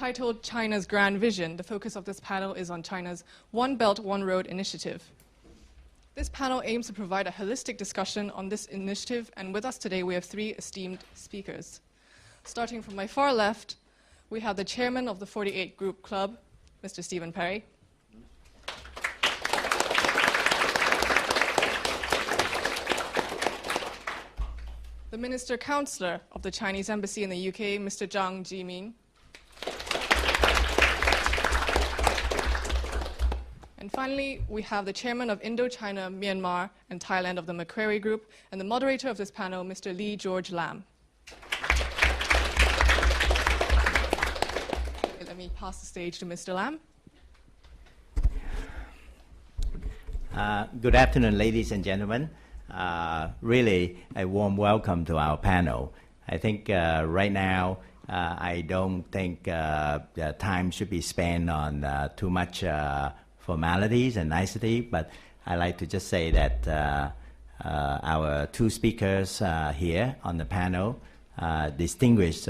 Titled China's Grand Vision, the focus of this panel is on China's One Belt, One Road initiative. This panel aims to provide a holistic discussion on this initiative, and with us today we have three esteemed speakers. Starting from my far left, we have the chairman of the 48 Group Club, Mr. Stephen Perry. The Minister Counselor of the Chinese Embassy in the UK, Mr. Zhang Jimin. And finally, we have the chairman of Indochina, Myanmar, and Thailand of the Macquarie Group, and the moderator of this panel, Mr. Lee George Lam. Okay, let me pass the stage to Mr. Lam. Good afternoon, ladies and gentlemen. Really a warm welcome to our panel. I think right now, I don't think the time should be spent on too much formalities and nicety, but I like to just say that our two speakers here on the panel, distinguished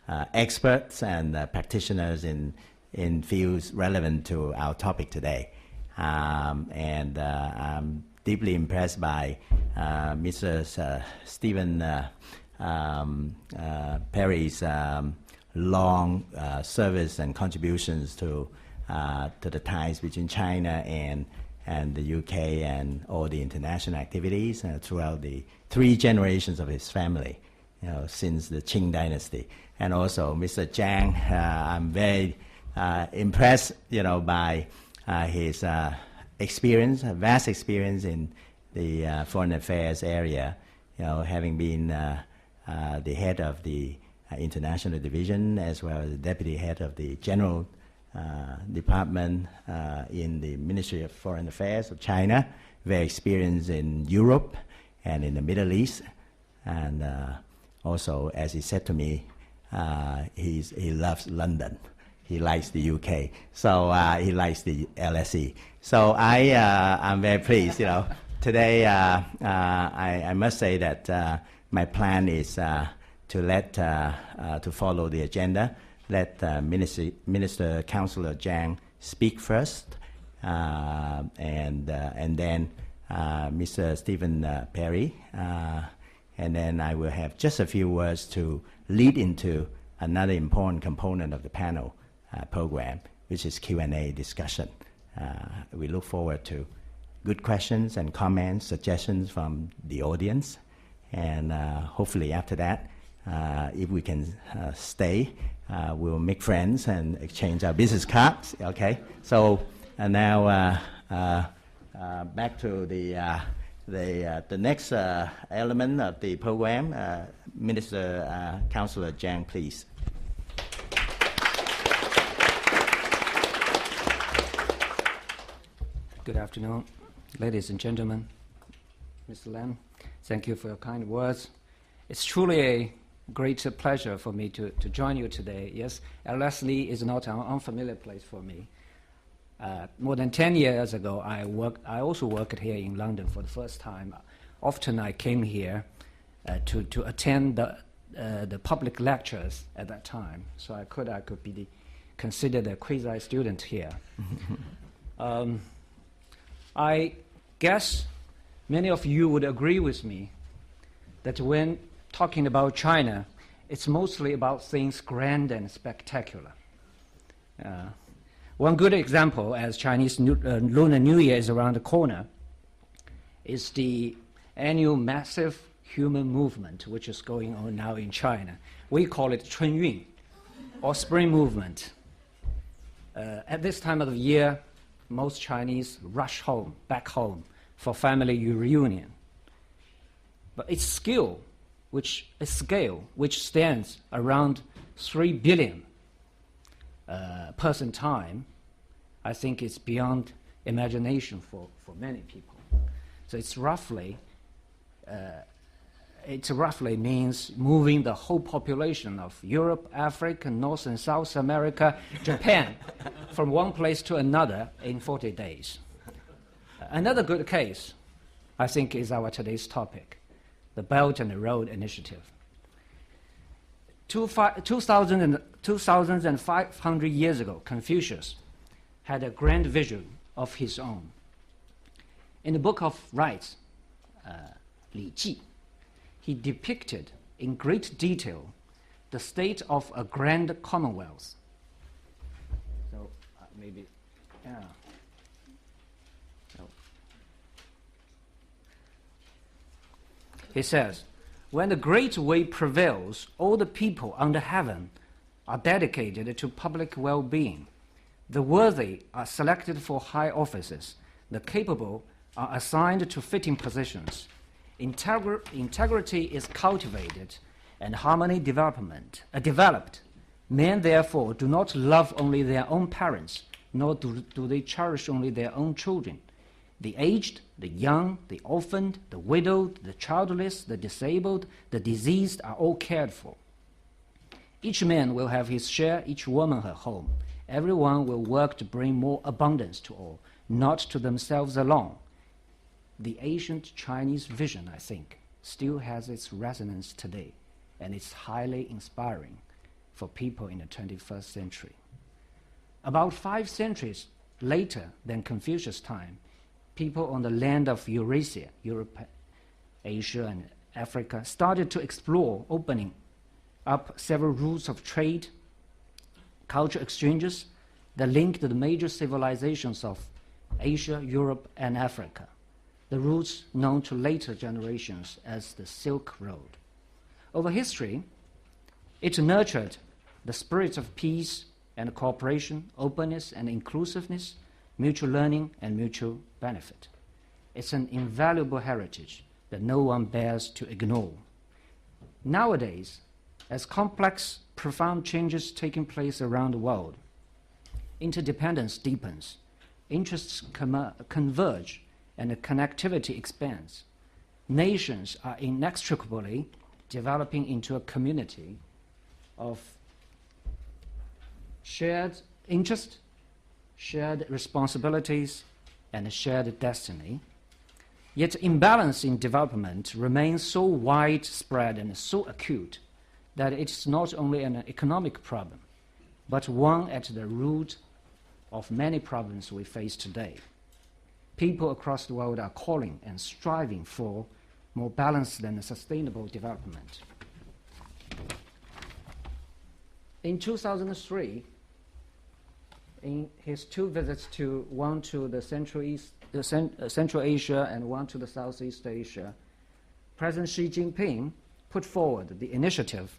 experts and practitioners in fields relevant to our topic today. And I'm deeply impressed by Mr. Stephen Perry's long service and contributions to the ties between China and the UK and all the international activities throughout the 3 generations of his family, since the Qing dynasty. And also Mr. Zhang, I'm very impressed, by his experience, vast experience in the foreign affairs area, having been the head of the international division as well as the deputy head of the general department in the Ministry of Foreign Affairs of China, very experienced in Europe and in the Middle East. And also, as he said to me, he loves London. He likes the UK, so he likes the LSE. So I'm very pleased. Today I must say that my plan is to follow the agenda. Let Minister Counselor Zhang speak first, and then Mr. Stephen Perry, and then I will have just a few words to lead into another important component of the panel program, which is Q&A discussion. We look forward to good questions and comments, suggestions from the audience, and hopefully after that, if we can stay, we'll make friends and exchange our business cards. Okay. So now back to the next element of the program. Minister Counselor Zhang, please. Good afternoon, ladies and gentlemen. Mr. Lam, thank you for your kind words. It's truly a great pleasure for me to join you today. Yes, LSE is not an unfamiliar place for me. More than 10 years ago, I also worked here in London for the first time. Often I came here to attend the public lectures at that time, so I could be considered a quasi student here. I guess many of you would agree with me that when talking about China, it's mostly about things grand and spectacular. One good example, as Chinese Lunar New Year is around the corner, is the annual massive human movement which is going on now in China. We call it 春运, or spring movement. At this time of the year, most Chinese rush back home for family reunion. But its scale, which stands around 3 billion person time, I think it's beyond imagination for many people. So it roughly means moving the whole population of Europe, Africa, North and South America, Japan, from one place to another in 40 days. Another good case, I think, is our today's topic, the Belt and Road Initiative. 2002 2,500 years ago, Confucius had a grand vision of his own. In the Book of Rites, 礼记, he depicted in great detail the state of a grand commonwealth. So maybe, yeah. So. He says, when the great way prevails, all the people under heaven are dedicated to public well-being. The worthy are selected for high offices. The capable are assigned to fitting positions. Integrity is cultivated and harmony developed. Men, therefore, do not love only their own parents, nor do they cherish only their own children. The aged, the young, the orphaned, the widowed, the childless, the disabled, the diseased are all cared for. Each man will have his share, each woman her home. Everyone will work to bring more abundance to all, not to themselves alone. The ancient Chinese vision, I think, still has its resonance today, and it's highly inspiring for people in the 21st century. About 5 centuries later than Confucius' time, people on the land of Eurasia, Europe, Asia, and Africa, started to explore, opening up several routes of trade, culture exchanges that linked the major civilizations of Asia, Europe, and Africa, the routes known to later generations as the Silk Road. Over history, it nurtured the spirit of peace and cooperation, openness and inclusiveness, mutual learning and mutual benefit. It's an invaluable heritage that no one bears to ignore. Nowadays, as complex, profound changes taking place around the world, interdependence deepens, interests converge, and the connectivity expands. Nations are inextricably developing into a community of shared interest, shared responsibilities, and shared destiny. Yet imbalance in development remains so widespread and so acute that it's not only an economic problem, but one at the root of many problems we face today. People across the world are calling and striving for more balanced and sustainable development. In 2003, in his 2 visits one to the Central Asia and one to the Southeast Asia, President Xi Jinping put forward the initiative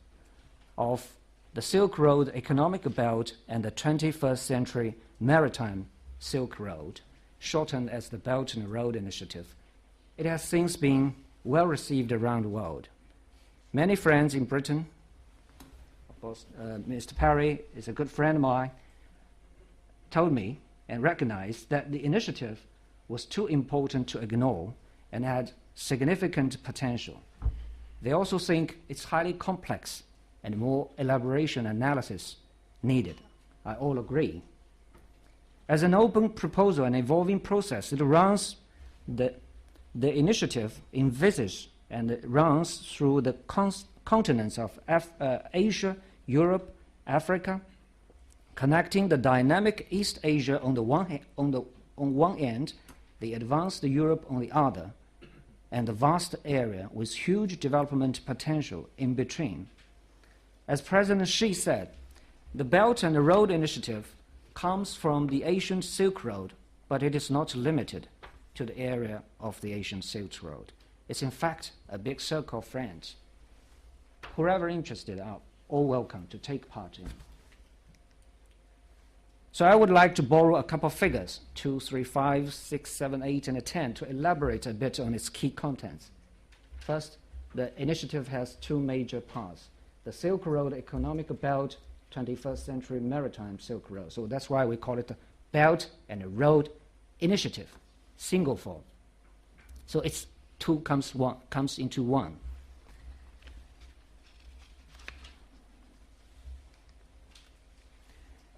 of the Silk Road Economic Belt and the 21st Century Maritime Silk Road, shortened as the Belt and Road Initiative. It has since been well received around the world. Many friends in Britain, of course, Mr. Perry is a good friend of mine, told me and recognized that the initiative was too important to ignore and had significant potential. They also think it's highly complex and more elaboration analysis needed. I all agree. As an open proposal and evolving process, it runs the initiative envisages and it runs through the continents of Asia, Europe, Africa, connecting the dynamic East Asia on one end, the advanced Europe on the other, and the vast area with huge development potential in between. As President Xi said, the Belt and Road Initiative comes from the ancient Silk Road, but it is not limited to the area of the ancient Silk Road. It's in fact a big circle of friends. Whoever interested are all welcome to take part in. So I would like to borrow a couple of figures, 2, 3, 5, 6, 7, 8, and 10, to elaborate a bit on its key contents. First, the initiative has 2 major parts. The Silk Road Economic Belt, 21st Century Maritime Silk Road. So that's why we call it the Belt and Road Initiative, single form. So it's 2 comes into 1.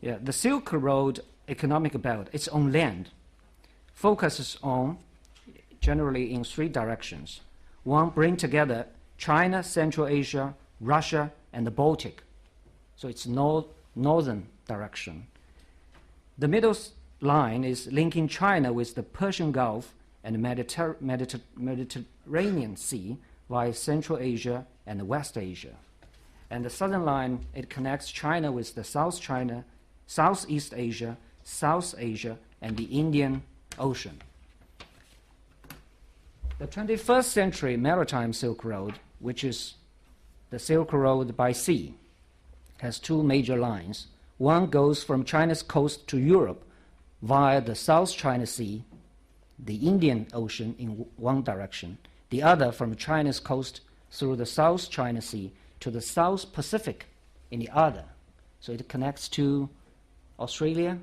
Yeah, the Silk Road Economic Belt, its own land, focuses on, generally in 3 directions. 1, bring together China, Central Asia, Russia, and the Baltic. So it's North, northern direction. The middle line is linking China with the Persian Gulf and the Mediterranean Sea via Central Asia and West Asia. And the southern line, it connects China with the South China, Southeast Asia, South Asia, and the Indian Ocean. The 21st century Maritime Silk Road, which is the Silk Road by sea, has two major lines. One goes from China's coast to Europe via the South China Sea, the Indian Ocean in one direction, the other from China's coast through the South China Sea to the South Pacific in the other. So it connects to Australia.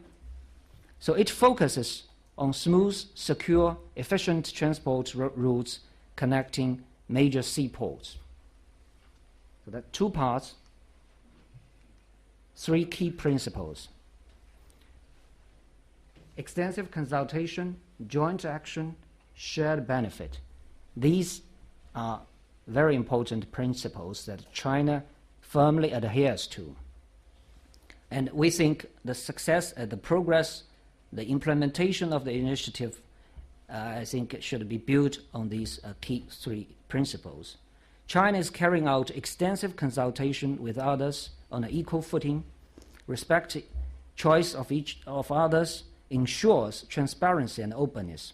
So it focuses on smooth, secure, efficient transport routes connecting major seaports. So that two parts, three key principles: extensive consultation, joint action, shared benefit. These are very important principles that China firmly adheres to. And we think the success, the progress, the implementation of the initiative, I think it should be built on these key three principles. China is carrying out extensive consultation with others on an equal footing. Respect choice of each of others, ensures transparency and openness,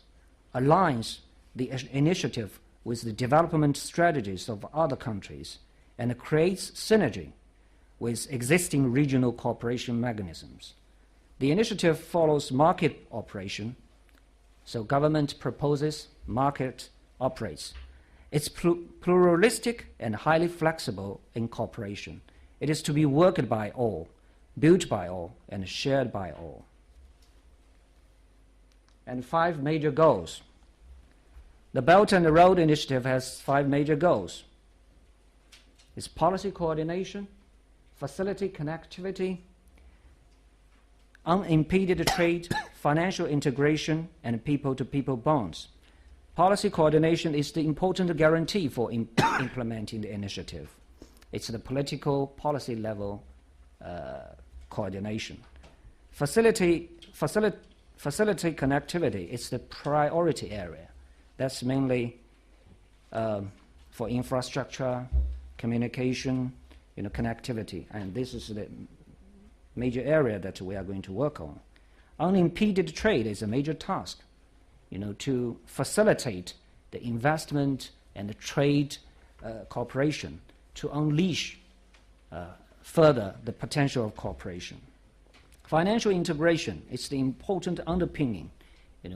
aligns the initiative with the development strategies of other countries, and creates synergy with existing regional cooperation mechanisms. The initiative follows market operation, so government proposes, market operates. It's pluralistic and highly flexible in cooperation. It is to be worked by all, built by all, and shared by all. And 5 major goals. The Belt and Road Initiative has 5 major goals. It's policy coordination, facility connectivity, unimpeded trade, financial integration, and people-to-people bonds. Policy coordination is the important guarantee for implementing the initiative. It's the political policy level coordination. Facility connectivity is the priority area. That's mainly for infrastructure, communication, connectivity, and this is the major area that we are going to work on. Unimpeded trade is a major task, to facilitate the investment and the trade cooperation, to unleash further the potential of cooperation. Financial integration is the important underpinning,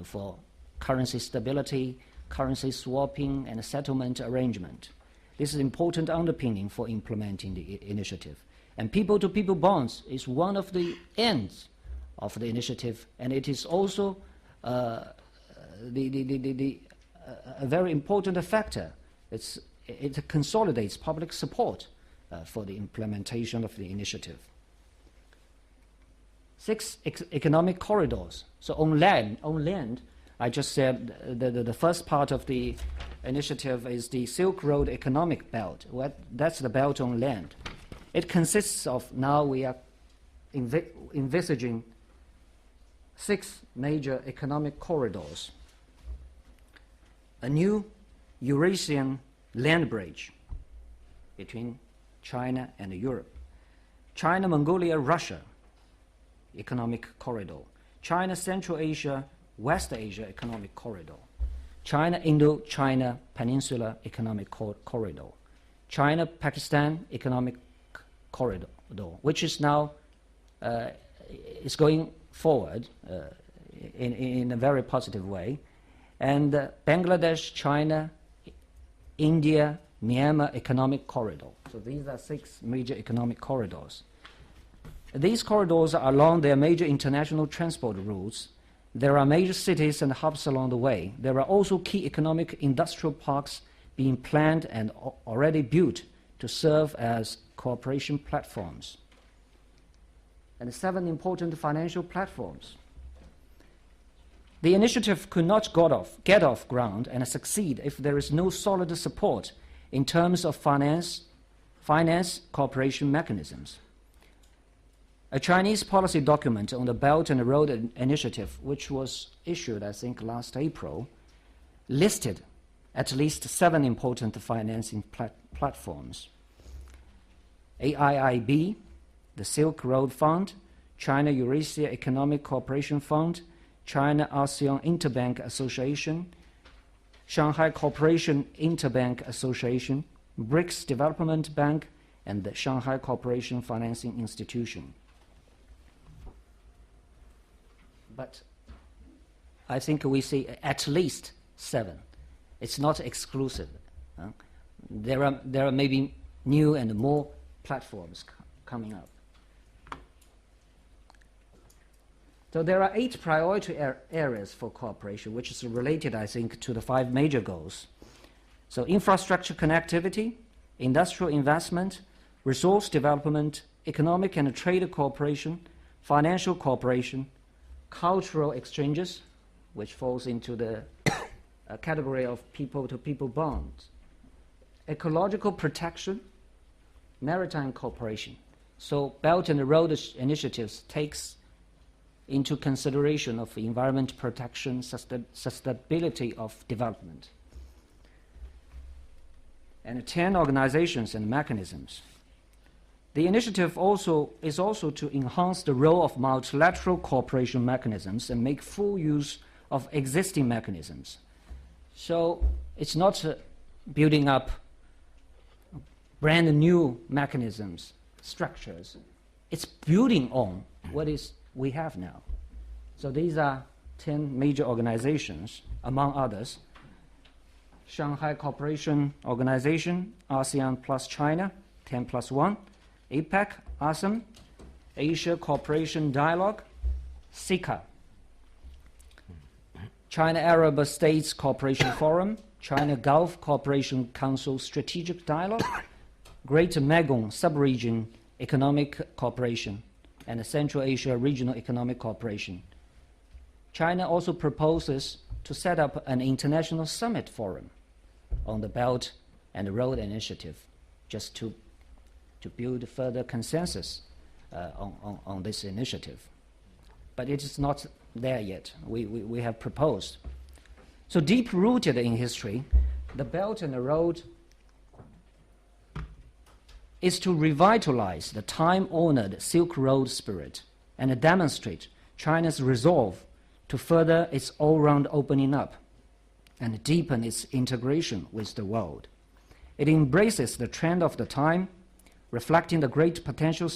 for currency stability, currency swapping, and settlement arrangement. This is important underpinning for implementing the initiative. And people-to-people bonds is one of the ends of the initiative, and it is also a very important factor. It consolidates public support for the implementation of the initiative. 6 economic corridors. So on land, I just said the first part of the initiative is the Silk Road Economic Belt. That's the belt on land. It consists of, now we are envisaging 6 major economic corridors. A new Eurasian land bridge between China and Europe. China, Mongolia, Russia economic corridor. China, Central Asia, West Asia economic corridor. China, Indo-China Peninsula economic corridor. China, Pakistan economic corridor, which is now is going forward in a very positive way. And Bangladesh, China, India, Myanmar economic corridor. So these are 6 major economic corridors. These corridors are along their major international transport routes. There are major cities and hubs along the way. There are also key economic industrial parks being planned and already built to serve as cooperation platforms. And 7 important financial platforms. The initiative could not get off ground and succeed if there is no solid support in terms of finance cooperation mechanisms. A Chinese policy document on the Belt and Road Initiative, which was issued, I think, last April, listed at least 7 important financing platforms. AIIB, the Silk Road Fund, China Eurasia Economic Cooperation Fund, China ASEAN Interbank Association, Shanghai Cooperation Interbank Association, BRICS Development Bank, and the Shanghai Cooperation Financing Institution. But I think we see at least 7. It's not exclusive. There are maybe new and more platforms coming up. So there are 8 priority areas for cooperation, which is related, I think, to the 5 major goals. So infrastructure connectivity, industrial investment, resource development, economic and trade cooperation, financial cooperation, cultural exchanges, which falls into the category of people-to-people bonds, ecological protection, maritime cooperation. So Belt and Road initiatives takes into consideration of environment protection, sustainability of development. And 10 organizations and mechanisms. The initiative is also to enhance the role of multilateral cooperation mechanisms and make full use of existing mechanisms. So it's not building up brand new mechanisms, structures. It's building on what we have now. So these are 10 major organizations, among others. Shanghai Cooperation Organization, ASEAN plus China, 10+1, APEC, ASEM, Asia Cooperation Dialogue, SICA, China Arab States Cooperation Forum, China Gulf Cooperation Council Strategic Dialogue, Greater Megong Sub-Region Economic Cooperation, and the Central Asia Regional Economic Cooperation. China also proposes to set up an international summit forum on the Belt and Road Initiative, just to build further consensus on this initiative. But it is not there yet. We have proposed. So deep-rooted in history, the Belt and the Road is to revitalize the time-honored Silk Road spirit and demonstrate China's resolve to further its all-round opening up and deepen its integration with the world. It embraces the trend of the time, reflecting the great potential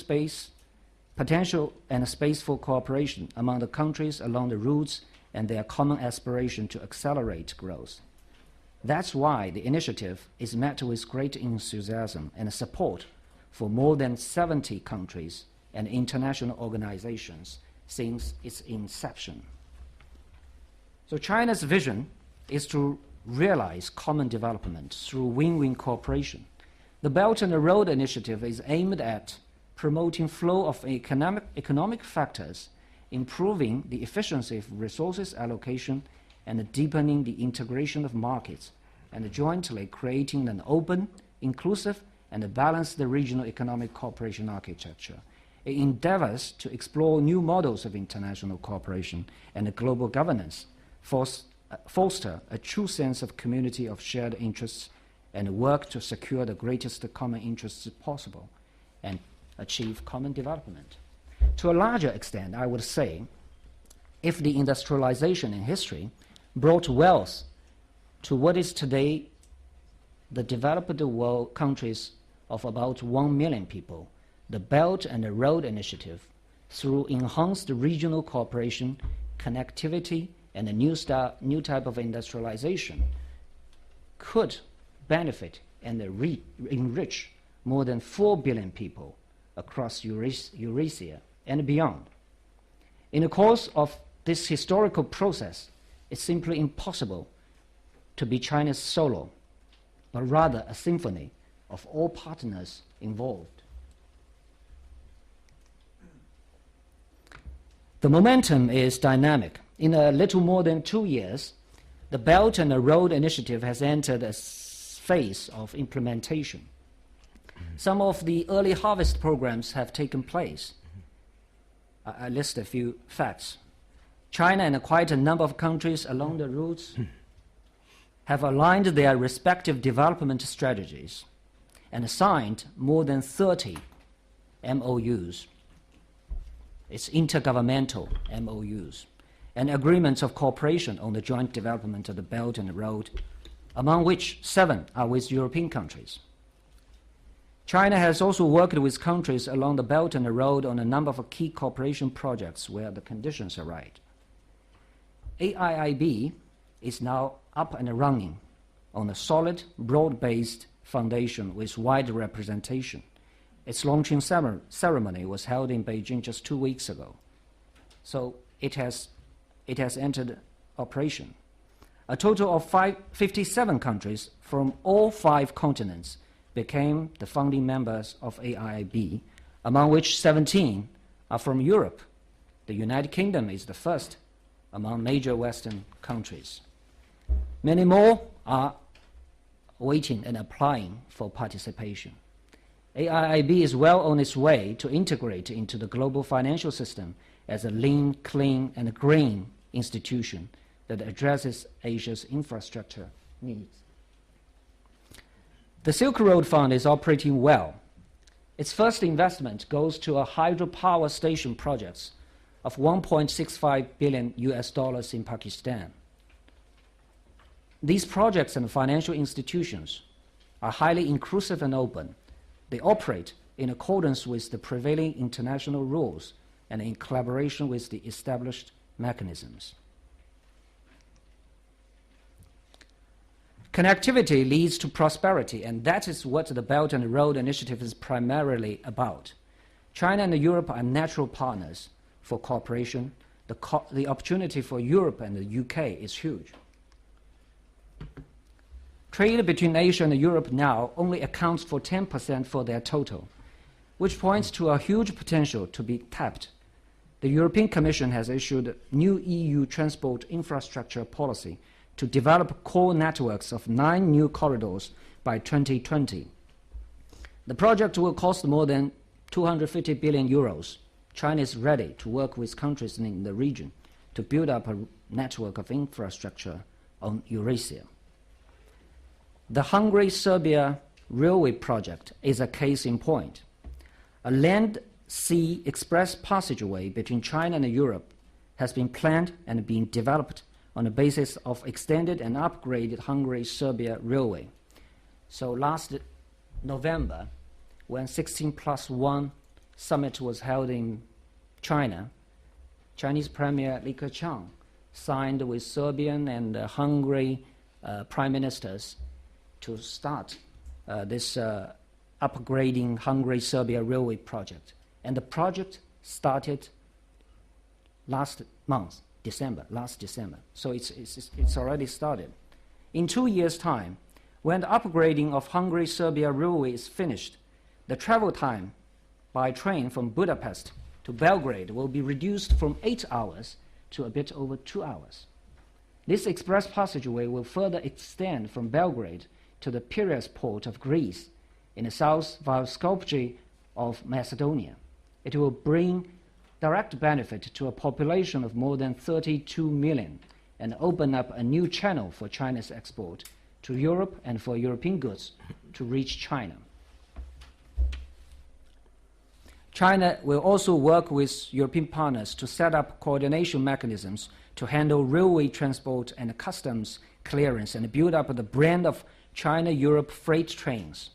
and space for cooperation among the countries along the routes and their common aspiration to accelerate growth. That's why the initiative is met with great enthusiasm and support for more than 70 countries and international organizations since its inception. So China's vision is to realize common development through win-win cooperation. The Belt and Road Initiative is aimed at promoting flow of economic factors, improving the efficiency of resources allocation, and deepening the integration of markets, and jointly creating an open, inclusive, and balanced regional economic cooperation architecture. It endeavors to explore new models of international cooperation and global governance, foster a true sense of community of shared interests, and work to secure the greatest common interests possible and achieve common development. To a larger extent, I would say, if the industrialization in history brought wealth to what is today the developed world countries of about 1 million people, the Belt and the Road Initiative, through enhanced regional cooperation, connectivity, and a new type of industrialization, could benefit and enrich more than 4 billion people across Eurasia and beyond. In the course of this historical process, it's simply impossible to be China's solo, but rather a symphony of all partners involved. The momentum is dynamic. In a little more than 2 years, the Belt and the Road Initiative has entered a phase of implementation. Some of the early harvest programs have taken place. I list a few facts. China and quite a number of countries along the routes have aligned their respective development strategies and signed more than 30 MOUs. It's intergovernmental MOUs and agreements of cooperation on the joint development of the Belt and Road, among which 7 are with European countries. China has also worked with countries along the Belt and Road on a number of key cooperation projects where the conditions are right. AIIB is now up and running on a solid, broad-based foundation with wide representation. Its launching ceremony was held in Beijing just 2 weeks ago. So it has entered operation. A total of 57 countries from all 5 continents became the founding members of AIIB, among which 17 are from Europe. The United Kingdom is the first among major Western countries. Many more are waiting and applying for participation. AIIB is well on its way to integrate into the global financial system as a lean, clean, and green institution that addresses Asia's infrastructure needs. The Silk Road Fund is operating well. Its first investment goes to a hydropower station project of $1.65 billion in Pakistan. These projects and financial institutions are highly inclusive and open. They operate in accordance with the prevailing international rules and in collaboration with the established mechanisms. Connectivity leads to prosperity, and that is what the Belt and Road Initiative is primarily about. China and Europe are natural partners for cooperation. The opportunity for Europe and the UK is huge. Trade between Asia and Europe now only accounts for 10% for their total, which points to a huge potential to be tapped. The European Commission has issued new EU transport infrastructure policy to develop core networks of 9 new corridors by 2020. The project will cost more than 250 billion euros. China is ready to work with countries in the region to build up a network of infrastructure on Eurasia. The Hungary-Serbia railway project is a case in point. A land-sea express passageway between China and Europe has been planned and being developed on the basis of extended and upgraded Hungary-Serbia railway. So last November, when 16+1 summit was held in China, Chinese Premier Li Keqiang signed with Serbian and Hungary prime ministers to start this upgrading Hungary-Serbia railway project. And the project started last December. So it's already started. In 2 years' time, when the upgrading of Hungary-Serbia railway is finished, the travel time by train from Budapest to Belgrade will be reduced from 8 hours to a bit over 2 hours. This express passageway will further extend from Belgrade to the Piraeus port of Greece in the south via Skopje of Macedonia. It will bring direct benefit to a population of more than 32 million and open up a new channel for China's export to Europe and for European goods to reach China. China will also work with European partners to set up coordination mechanisms to handle railway transport and customs clearance and build up the brand of China-Europe freight trains.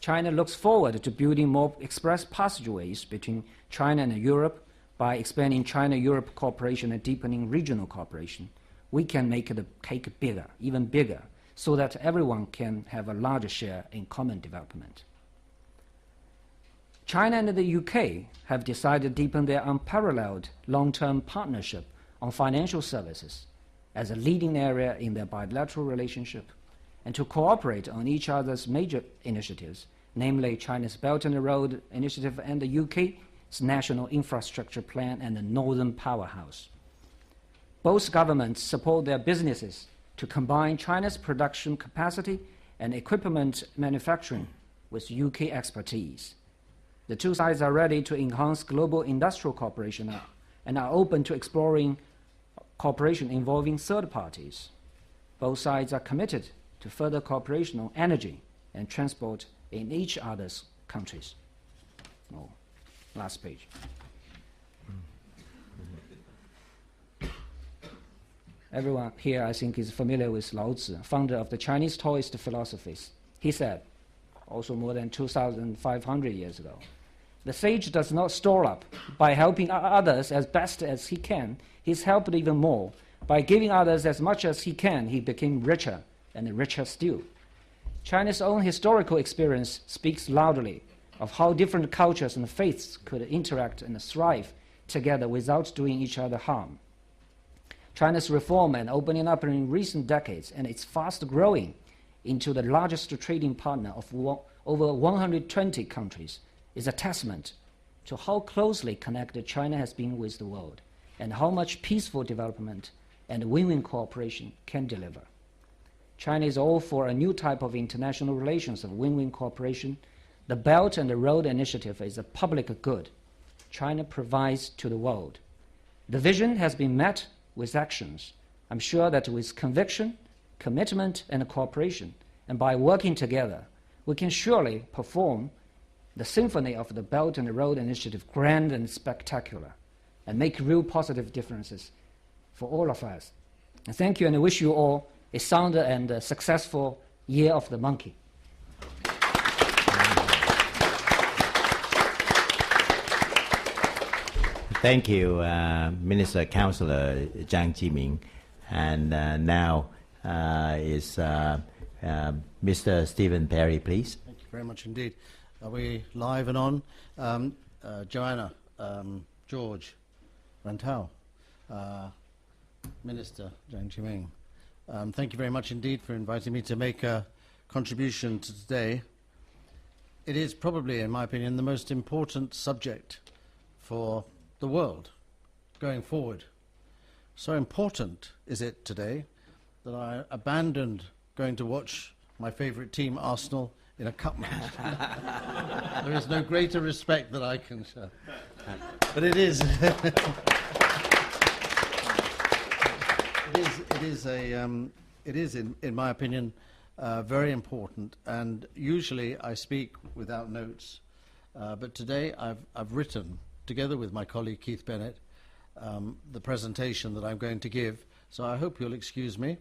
China looks forward to building more express passageways between China and Europe by expanding China-Europe cooperation and deepening regional cooperation. We can make the cake bigger, even bigger, so that everyone can have a larger share in common development. China and the UK have decided to deepen their unparalleled long-term partnership on financial services as a leading area in their bilateral relationship and to cooperate on each other's major initiatives, namely China's Belt and Road Initiative and the UK's National Infrastructure Plan and the Northern Powerhouse. Both governments support their businesses to combine China's production capacity and equipment manufacturing with UK expertise. The two sides are ready to enhance global industrial cooperation and are open to exploring cooperation involving third parties. Both sides are committed to further cooperation on energy and transport in each other's countries. Oh, last page. Everyone here, I think, is familiar with Lao Tzu, founder of the Chinese Taoist philosophies. He said, also more than 2,500 years ago, the sage does not store up. By helping others as best as he can, he's helped even more. By giving others as much as he can, he became richer and richer still. China's own historical experience speaks loudly of how different cultures and faiths could interact and thrive together without doing each other harm. China's reform and opening up in recent decades, and its fast growing into the largest trading partner of over 120 countries, is a testament to how closely connected China has been with the world and how much peaceful development and win-win cooperation can deliver. China is all for a new type of international relations of win-win cooperation. The Belt and the Road Initiative is a public good China provides to the world. The vision has been met with actions. I'm sure that with conviction, commitment, and cooperation, and by working together, we can surely perform the symphony of the Belt and the Road Initiative grand and spectacular, and make real positive differences for all of us. And thank you, and I wish you all a sound and successful Year of the Monkey. Thank you, Minister Councillor Zhang Jiming. And now is Mr. Stephen Perry, please. Thank you very much indeed. Are we live and on? Joanna, George, Rantau, Minister Zhang Jiming. Thank you very much indeed for inviting me to make a contribution to today. It is probably, in my opinion, the most important subject for the world going forward. So important is it today that I abandoned going to watch my favourite team, Arsenal, in a cup match. There is no greater respect that I can show. But it is. It is, in my opinion, very important. And usually I speak without notes, but today I've written, together with my colleague Keith Bennett, the presentation that I'm going to give. So I hope you'll excuse me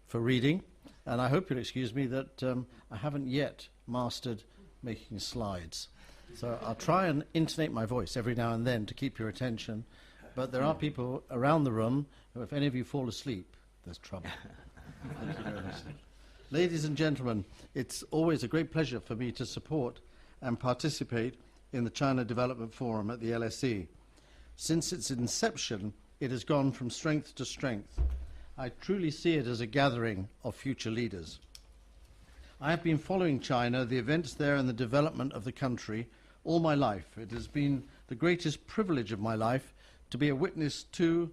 for reading, and I hope you'll excuse me that I haven't yet mastered making slides. So I'll try and intonate my voice every now and then to keep your attention, but there are people around the room who, if any of you fall asleep, there's trouble. Thank you very much. Ladies and gentlemen, it's always a great pleasure for me to support and participate in the China Development Forum at the LSE. Since its inception, it has gone from strength to strength. I truly see it as a gathering of future leaders. I have been following China, the events there and the development of the country all my life. It has been the greatest privilege of my life to be a witness to,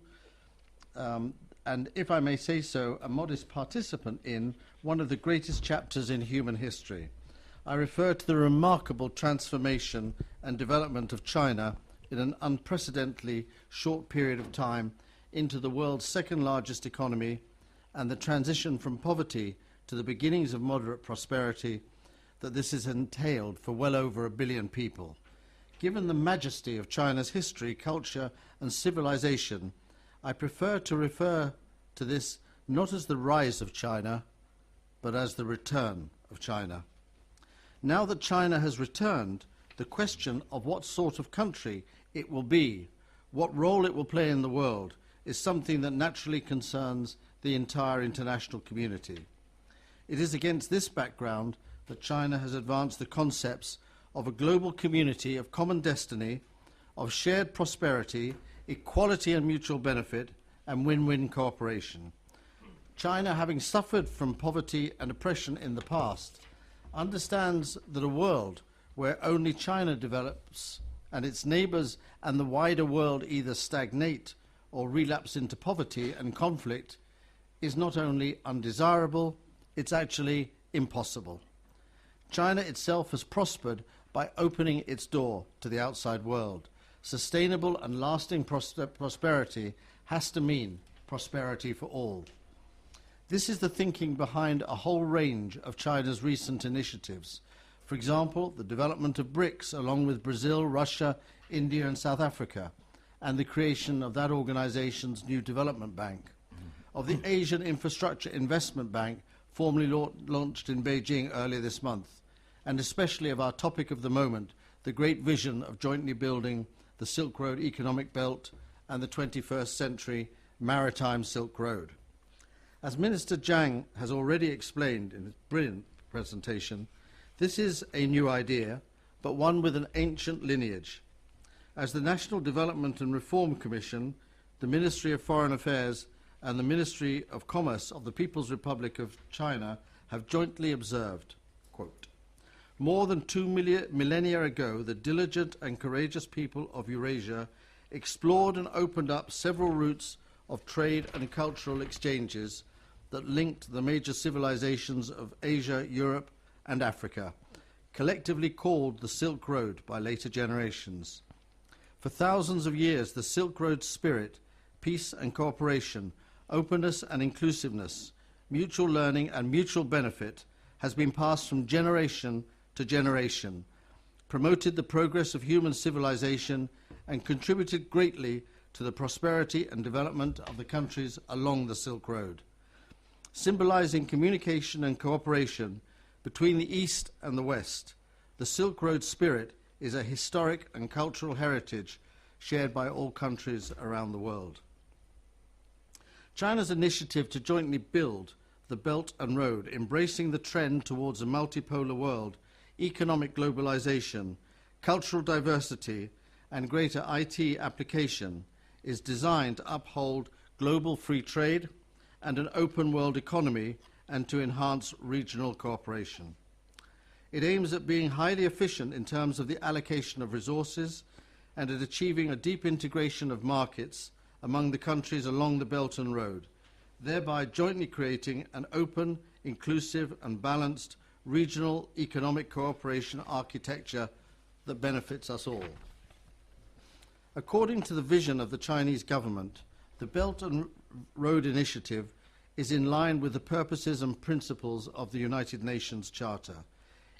and if I may say so, a modest participant in one of the greatest chapters in human history. I refer to the remarkable transformation and development of China in an unprecedentedly short period of time into the world's second largest economy, and the transition from poverty to the beginnings of moderate prosperity that this has entailed for well over 1 billion people. Given the majesty of China's history, culture, and civilization, I prefer to refer to this not as the rise of China, but as the return of China. Now that China has returned, the question of what sort of country it will be, what role it will play in the world, is something that naturally concerns the entire international community. It is against this background that China has advanced the concepts of a global community of common destiny, of shared prosperity, equality and mutual benefit, and win-win cooperation. China, having suffered from poverty and oppression in the past, understands that a world where only China develops and its neighbours and the wider world either stagnate or relapse into poverty and conflict is not only undesirable, it's actually impossible. China itself has prospered by opening its door to the outside world. Sustainable and lasting prosperity has to mean prosperity for all. This is the thinking behind a whole range of China's recent initiatives. For example, the development of BRICS along with Brazil, Russia, India and South Africa, and the creation of that organization's new development bank. Of the Asian Infrastructure Investment Bank, formally launched in Beijing earlier this month, and especially of our topic of the moment, the great vision of jointly building the Silk Road Economic Belt and the 21st century Maritime Silk Road. As Minister Zhang has already explained in his brilliant presentation, this is a new idea, but one with an ancient lineage. As the National Development and Reform Commission, the Ministry of Foreign Affairs and the Ministry of Commerce of the People's Republic of China have jointly observed, quote, more than 2 millennia ago, the diligent and courageous people of Eurasia explored and opened up several routes of trade and cultural exchanges that linked the major civilizations of Asia, Europe, and Africa, collectively called the Silk Road by later generations. For thousands of years, the Silk Road spirit, peace and cooperation, openness and inclusiveness, mutual learning and mutual benefit has been passed from generation to generation, promoted the progress of human civilization, and contributed greatly to the prosperity and development of the countries along the Silk Road. Symbolizing communication and cooperation between the East and the West, the Silk Road spirit is a historic and cultural heritage shared by all countries around the world. China's initiative to jointly build the Belt and Road, embracing the trend towards a multipolar world, economic globalization, cultural diversity, and greater IT application, is designed to uphold global free trade and an open world economy and to enhance regional cooperation. It aims at being highly efficient in terms of the allocation of resources and at achieving a deep integration of markets among the countries along the Belt and Road, thereby jointly creating an open, inclusive and balanced regional economic cooperation architecture that benefits us all. According to the vision of the Chinese government, the Belt and Road Initiative is in line with the purposes and principles of the United Nations Charter.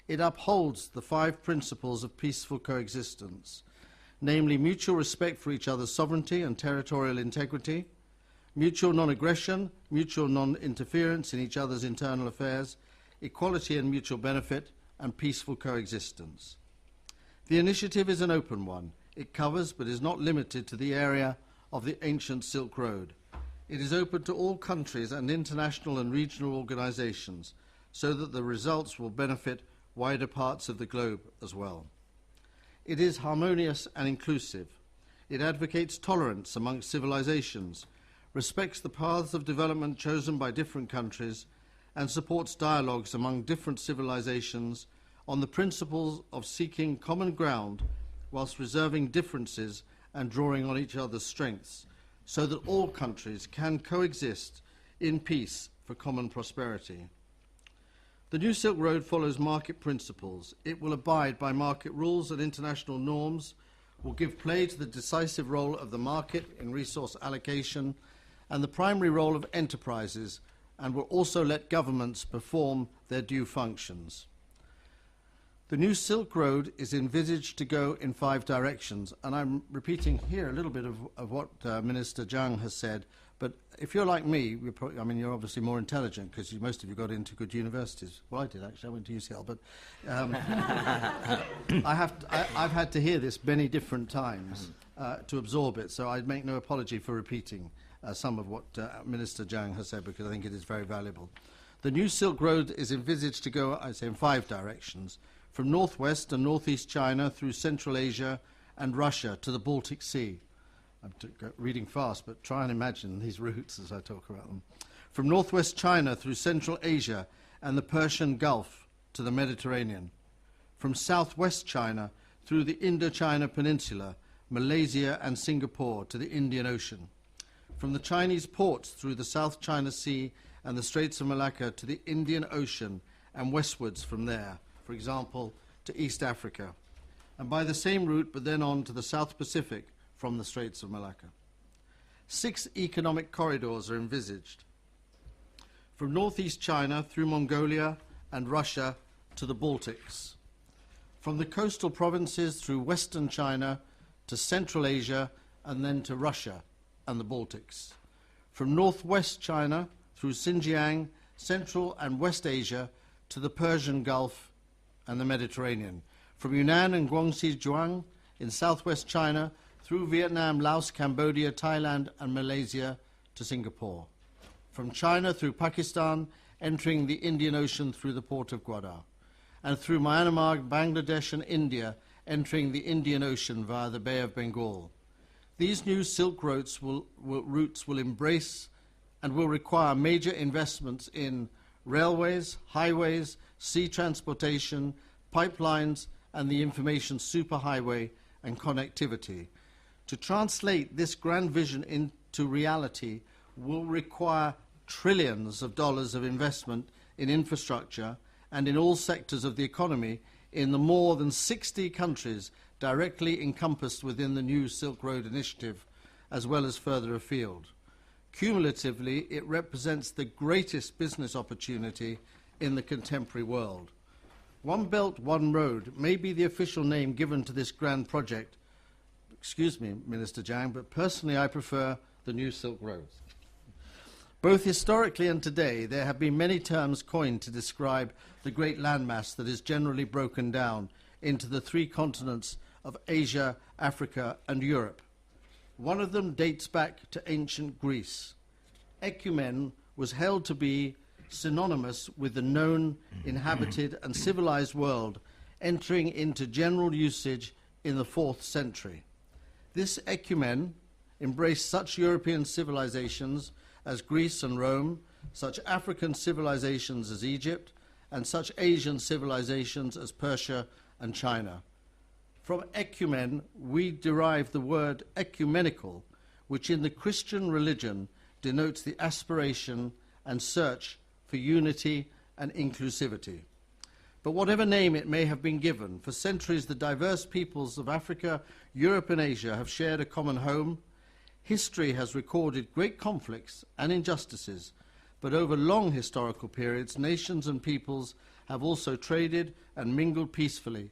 It upholds the 5 principles of peaceful coexistence, namely mutual respect for each other's sovereignty and territorial integrity, mutual non-aggression, mutual non-interference in each other's internal affairs, equality and mutual benefit, and peaceful coexistence. The initiative is an open one. It covers but is not limited to the area of the ancient Silk Road. It is open to all countries and international and regional organizations so that the results will benefit wider parts of the globe as well. It is harmonious and inclusive. It advocates tolerance amongst civilizations, respects the paths of development chosen by different countries, and supports dialogues among different civilizations on the principles of seeking common ground whilst reserving differences and drawing on each other's strengths, so that all countries can coexist in peace for common prosperity. The new Silk Road follows market principles. It will abide by market rules and international norms, will give play to the decisive role of the market in resource allocation and the primary role of enterprises, and will also let governments perform their due functions. The new Silk Road is envisaged to go in 5 directions, and I'm repeating here a little bit of what Minister Zhang has said, but if you're like me, you're obviously more intelligent because most of you got into good universities. Well, I did actually, I went to UCL, but I've had to hear this many different times to absorb it, so I make no apology for repeating some of what Minister Zhang has said because I think it is very valuable. The new Silk Road is envisaged to go, I'd say, in 5 directions, from northwest and northeast China through Central Asia and Russia to the Baltic Sea. I'm reading fast, but try and imagine these routes as I talk about them. From northwest China through Central Asia and the Persian Gulf to the Mediterranean. From southwest China through the Indochina Peninsula, Malaysia and Singapore to the Indian Ocean. From the Chinese ports through the South China Sea and the Straits of Malacca to the Indian Ocean and westwards from there, for example, to East Africa. and by the same route, but then on to the South Pacific from the Straits of Malacca. 6 economic corridors are envisaged, from northeast China through Mongolia and Russia to the Baltics, from the coastal provinces through western China to Central Asia and then to Russia and the Baltics, from northwest China through Xinjiang, Central and West Asia to the Persian Gulf and the Mediterranean, from Yunnan and Guangxi Zhuang in southwest China through Vietnam, Laos, Cambodia, Thailand and Malaysia to Singapore, from China through Pakistan, entering the Indian Ocean through the port of Gwadar, and through Myanmar, Bangladesh and India, entering the Indian Ocean via the Bay of Bengal. These new Silk routes will embrace and will require major investments in railways, highways, sea transportation, pipelines, and the information superhighway and connectivity. To translate this grand vision into reality will require trillions of dollars of investment in infrastructure and in all sectors of the economy in the more than 60 countries directly encompassed within the new Silk Road Initiative, as well as further afield. Cumulatively, it represents the greatest business opportunity in the contemporary world. One Belt, One Road may be the official name given to this grand project. Excuse me, Minister Zhang, but personally I prefer the New Silk Road. Both historically and today, there have been many terms coined to describe the great landmass that is generally broken down into the 3 continents of Asia, Africa, and Europe. One of them dates back to ancient Greece. Ecumen was held to be synonymous with the known, inhabited, and civilized world, entering into general usage in the 4th century. This ecumen embraced such European civilizations as Greece and Rome, such African civilizations as Egypt, and such Asian civilizations as Persia and China. From ecumen, we derive the word ecumenical, which in the Christian religion denotes the aspiration and search for unity and inclusivity. But whatever name it may have been given, for centuries the diverse peoples of Africa, Europe and Asia have shared a common home. History has recorded great conflicts and injustices, but over long historical periods, nations and peoples have also traded and mingled peacefully,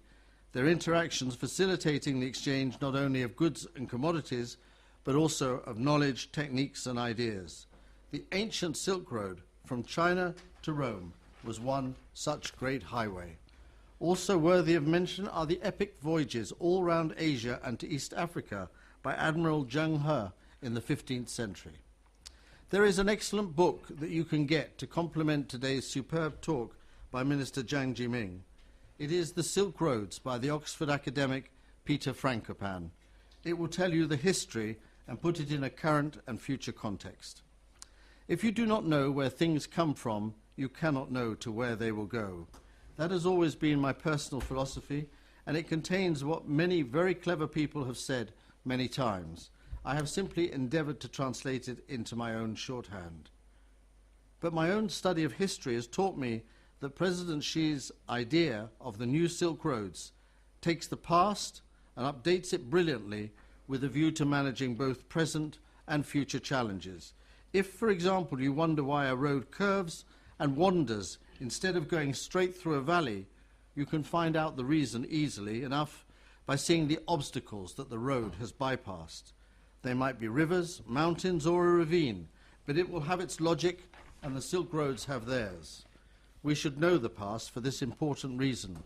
their interactions facilitating the exchange not only of goods and commodities, but also of knowledge, techniques and ideas. The ancient Silk Road from China to Rome was one such great highway. Also worthy of mention are the epic voyages all round Asia and to East Africa by Admiral Zheng He in the 15th century. There is an excellent book that you can get to complement today's superb talk by Minister Jiang Jiming. It is The Silk Roads by the Oxford academic Peter Frankopan. It will tell you the history and put it in a current and future context. If you do not know where things come from, you cannot know to where they will go. That has always been my personal philosophy, and it contains what many very clever people have said many times. I have simply endeavored to translate it into my own shorthand. But my own study of history has taught me that President Xi's idea of the new Silk Roads takes the past and updates it brilliantly with a view to managing both present and future challenges. If, for example, you wonder why a road curves and wanders instead of going straight through a valley, you can find out the reason easily enough by seeing the obstacles that the road has bypassed. They might be rivers, mountains, or a ravine, but it will have its logic, and the Silk Roads have theirs. We should know the past for this important reason.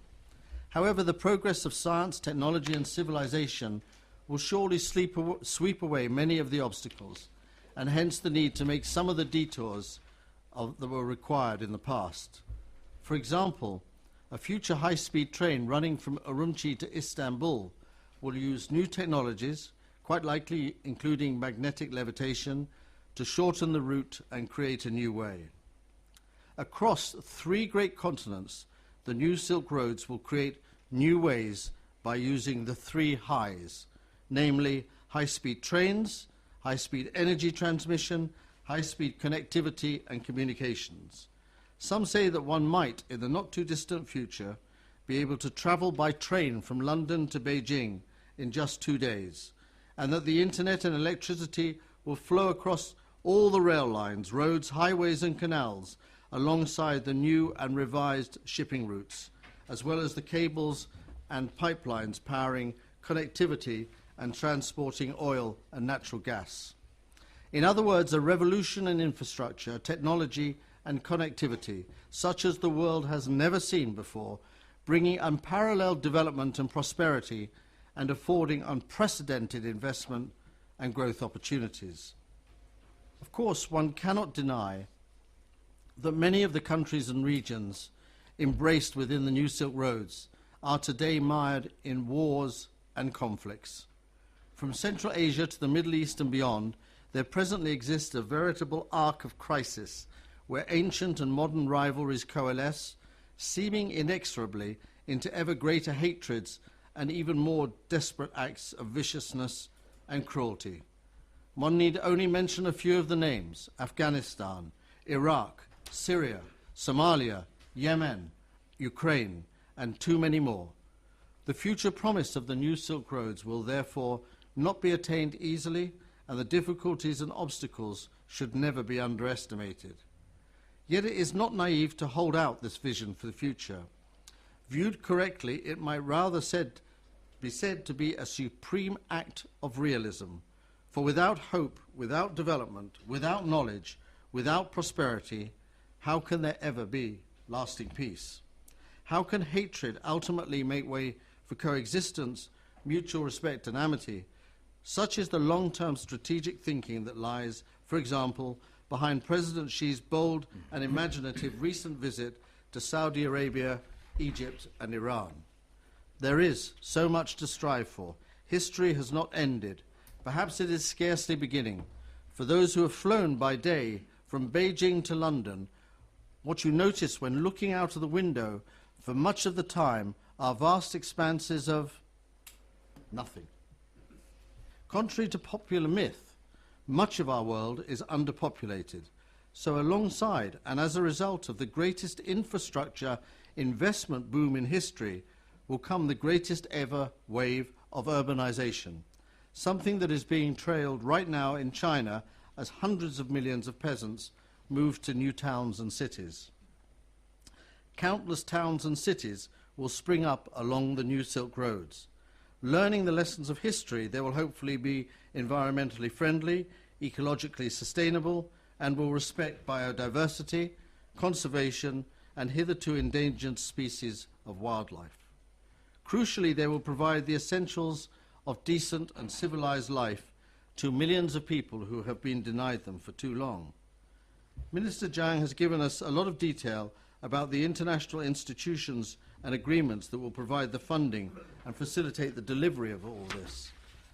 However, the progress of science, technology, and civilization will surely sweep away many of the obstacles, and hence the need to make some of the detours that were required in the past. For example, a future high-speed train running from Urumqi to Istanbul will use new technologies, quite likely including magnetic levitation, to shorten the route and create a new way. Across 3 great continents, the new Silk Roads will create new ways by using the 3 highs, namely high-speed trains, high-speed energy transmission, high-speed connectivity and communications. Some say that one might, in the not-too-distant future, be able to travel by train from London to Beijing in just 2 days, and that the internet and electricity will flow across all the rail lines, roads, highways and canals alongside the new and revised shipping routes, as well as the cables and pipelines powering connectivity and transporting oil and natural gas. In other words, a revolution in infrastructure, technology and connectivity, such as the world has never seen before, bringing unparalleled development and prosperity and affording unprecedented investment and growth opportunities. Of course, one cannot deny that many of the countries and regions embraced within the New Silk Roads are today mired in wars and conflicts. From Central Asia to the Middle East and beyond, there presently exists a veritable arc of crisis where ancient and modern rivalries coalesce, seeming inexorably into ever greater hatreds and even more desperate acts of viciousness and cruelty. One need only mention a few of the names: Afghanistan, Iraq, Syria, Somalia, Yemen, Ukraine, and too many more. The future promise of the New Silk Roads will therefore not be attained easily, and the difficulties and obstacles should never be underestimated. Yet it is not naive to hold out this vision for the future. Viewed correctly, it might rather be said to be a supreme act of realism, for without hope, without development, without knowledge, without prosperity, how can there ever be lasting peace? How can hatred ultimately make way for coexistence, mutual respect and amity? Such is the long-term strategic thinking that lies, for example, behind President Xi's bold and imaginative recent visit to Saudi Arabia, Egypt and Iran. There is so much to strive for. History has not ended. Perhaps it is scarcely beginning. For those who have flown by day from Beijing to London, what you notice when looking out of the window for much of the time are vast expanses of nothing. Contrary to popular myth, much of our world is underpopulated. So alongside and as a result of the greatest infrastructure investment boom in history will come the greatest ever wave of urbanization, something that is being trailed right now in China as hundreds of millions of peasants move to new towns and cities. Countless towns and cities will spring up along the New Silk Roads. Learning the lessons of history, they will hopefully be environmentally friendly, ecologically sustainable, and will respect biodiversity, conservation, and hitherto endangered species of wildlife. Crucially, they will provide the essentials of decent and civilized life to millions of people who have been denied them for too long. Minister Zhang has given us a lot of detail about the international institutions and agreements that will provide the funding and facilitate the delivery of all this.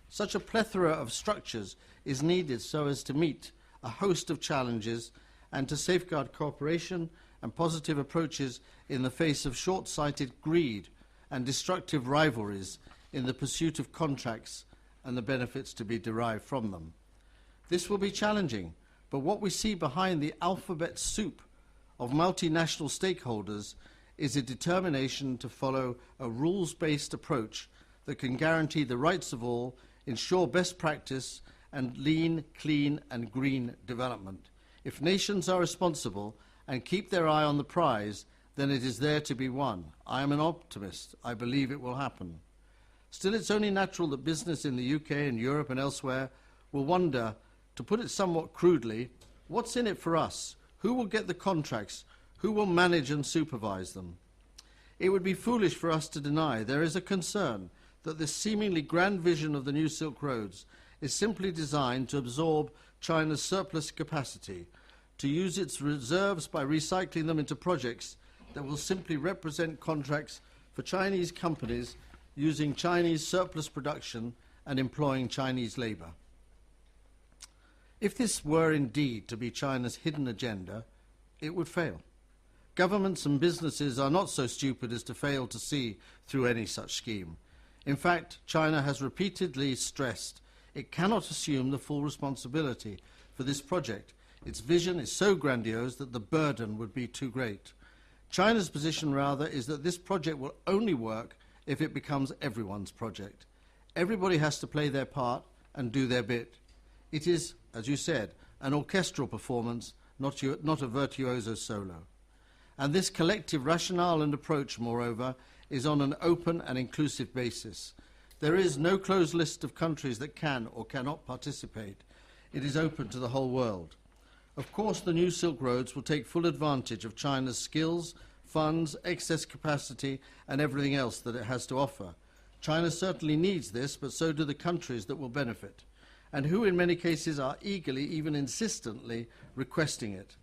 Such a plethora of structures is needed so as to meet a host of challenges and to safeguard cooperation and positive approaches in the face of short-sighted greed and destructive rivalries in the pursuit of contracts and the benefits to be derived from them. This will be challenging, but what we see behind the alphabet soup of multinational stakeholders is a determination to follow a rules-based approach that can guarantee the rights of all, ensure best practice, and lean, clean, and green development. If nations are responsible and keep their eye on the prize, then it is there to be won. I am an optimist. I believe it will happen. Still, it's only natural that business in the UK and Europe and elsewhere will wonder, to put it somewhat crudely, what's in it for us? Who will get the contracts? Who will manage and supervise them? It would be foolish for us to deny there is a concern that this seemingly grand vision of the New Silk Roads is simply designed to absorb China's surplus capacity, to use its reserves by recycling them into projects that will simply represent contracts for Chinese companies using Chinese surplus production and employing Chinese labor. If this were indeed to be China's hidden agenda, it would fail. Governments and businesses are not so stupid as to fail to see through any such scheme. In fact, China has repeatedly stressed it cannot assume the full responsibility for this project. Its vision is so grandiose that the burden would be too great. China's position, rather, is that this project will only work if it becomes everyone's project. Everybody has to play their part and do their bit. It is, as you said, an orchestral performance, not a virtuoso solo. And this collective rationale and approach, moreover, is on an open and inclusive basis. There is no closed list of countries that can or cannot participate. It is open to the whole world. Of course, the new Silk Roads will take full advantage of China's skills, funds, excess capacity, and everything else that it has to offer. China certainly needs this, but so do the countries that will benefit, and who in many cases are eagerly, even insistently, requesting it.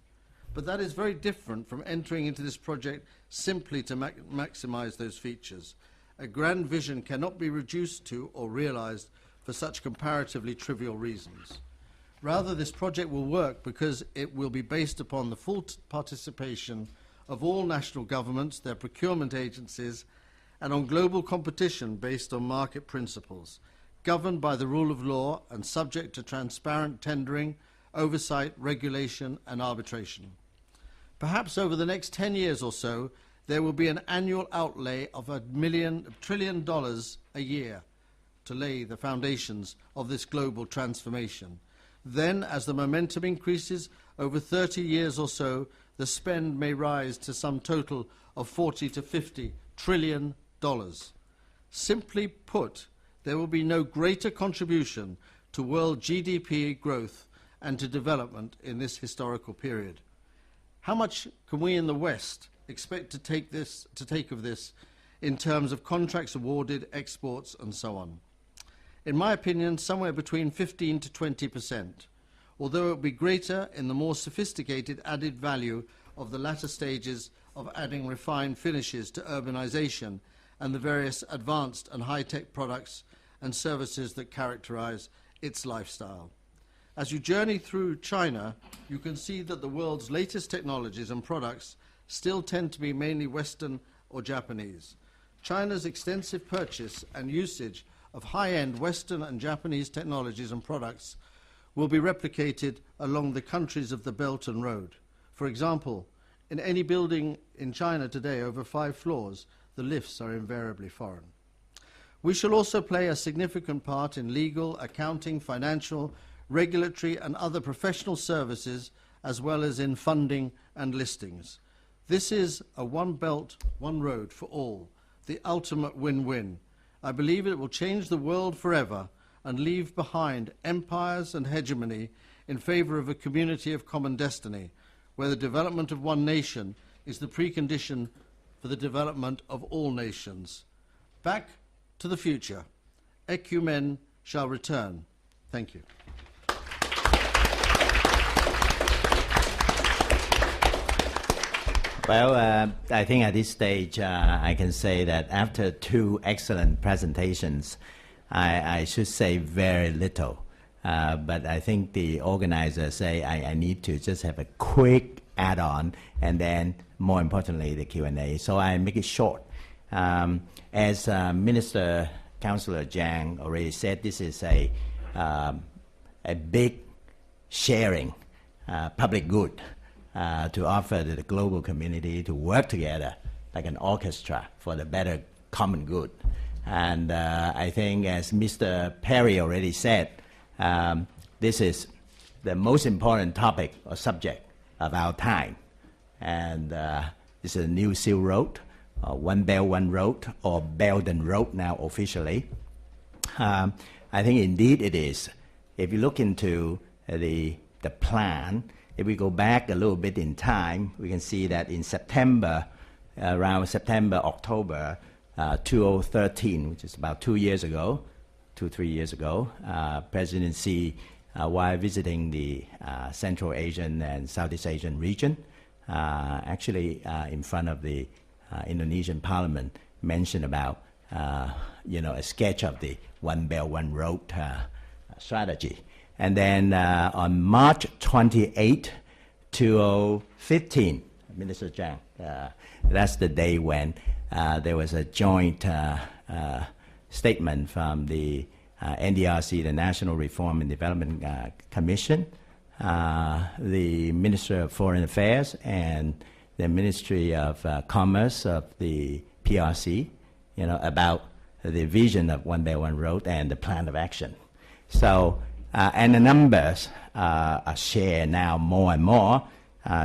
But that is very different from entering into this project simply to maximize those features. A grand vision cannot be reduced to or realized for such comparatively trivial reasons. Rather, this project will work because it will be based upon the full participation of all national governments, their procurement agencies, and on global competition based on market principles, governed by the rule of law and subject to transparent tendering, oversight, regulation, and arbitration. Perhaps over the next 10 years or so, there will be an annual outlay of $1 trillion a year to lay the foundations of this global transformation. Then, as the momentum increases, over 30 years or so, the spend may rise to some total of $40 to $50 trillion. Simply put, there will be no greater contribution to world GDP growth and to development in this historical period. How much can we in the West expect to take of this in terms of contracts awarded, exports, and so on? In my opinion, somewhere between 15 to 20%, although it will be greater in the more sophisticated added value of the latter stages of adding refined finishes to urbanization and the various advanced and high-tech products and services that characterize its lifestyle. As you journey through China, you can see that the world's latest technologies and products still tend to be mainly Western or Japanese. China's extensive purchase and usage of high-end Western and Japanese technologies and products will be replicated along the countries of the Belt and Road. For example, in any building in China today over 5 floors, the lifts are invariably foreign. We shall also play a significant part in legal, accounting, financial, regulatory and other professional services, as well as in funding and listings. This is a one belt, one road for all, the ultimate win-win. I believe it will change the world forever and leave behind empires and hegemony in favor of a community of common destiny, where the development of one nation is the precondition for the development of all nations. Back to the future. Ecumen shall return. Thank you. Well, I think at this stage I can say that after 2 excellent presentations, I should say very little. But I think the organizers say I need to just have a quick add-on and then, more importantly, the Q&A. So I make it short. As Minister Councillor Zhang already said, this is a big sharing public good. To offer to the global community to work together like an orchestra for the better common good. And I think, as Mr. Perry already said, this is the most important topic or subject of our time. And this is a new Silk Road, One Belt, One Road, or Belt and Road now officially. I think indeed it is. If you look into the plan, if we go back a little bit in time, we can see that in September, around September, October 2013, which is about 2 years ago, 2-3 years ago, President Xi, while visiting the Central Asian and Southeast Asian region, actually in front of the Indonesian Parliament, mentioned about a sketch of the One Belt, One Road strategy. And then on March 28, 2015, Minister Zhang, that's the day when there was a joint statement from the NDRC, the National Reform and Development Commission, the Minister of Foreign Affairs, and the Ministry of Commerce of the PRC, about the vision of One Belt One Road and the plan of action. So, and the numbers are shared now more and more.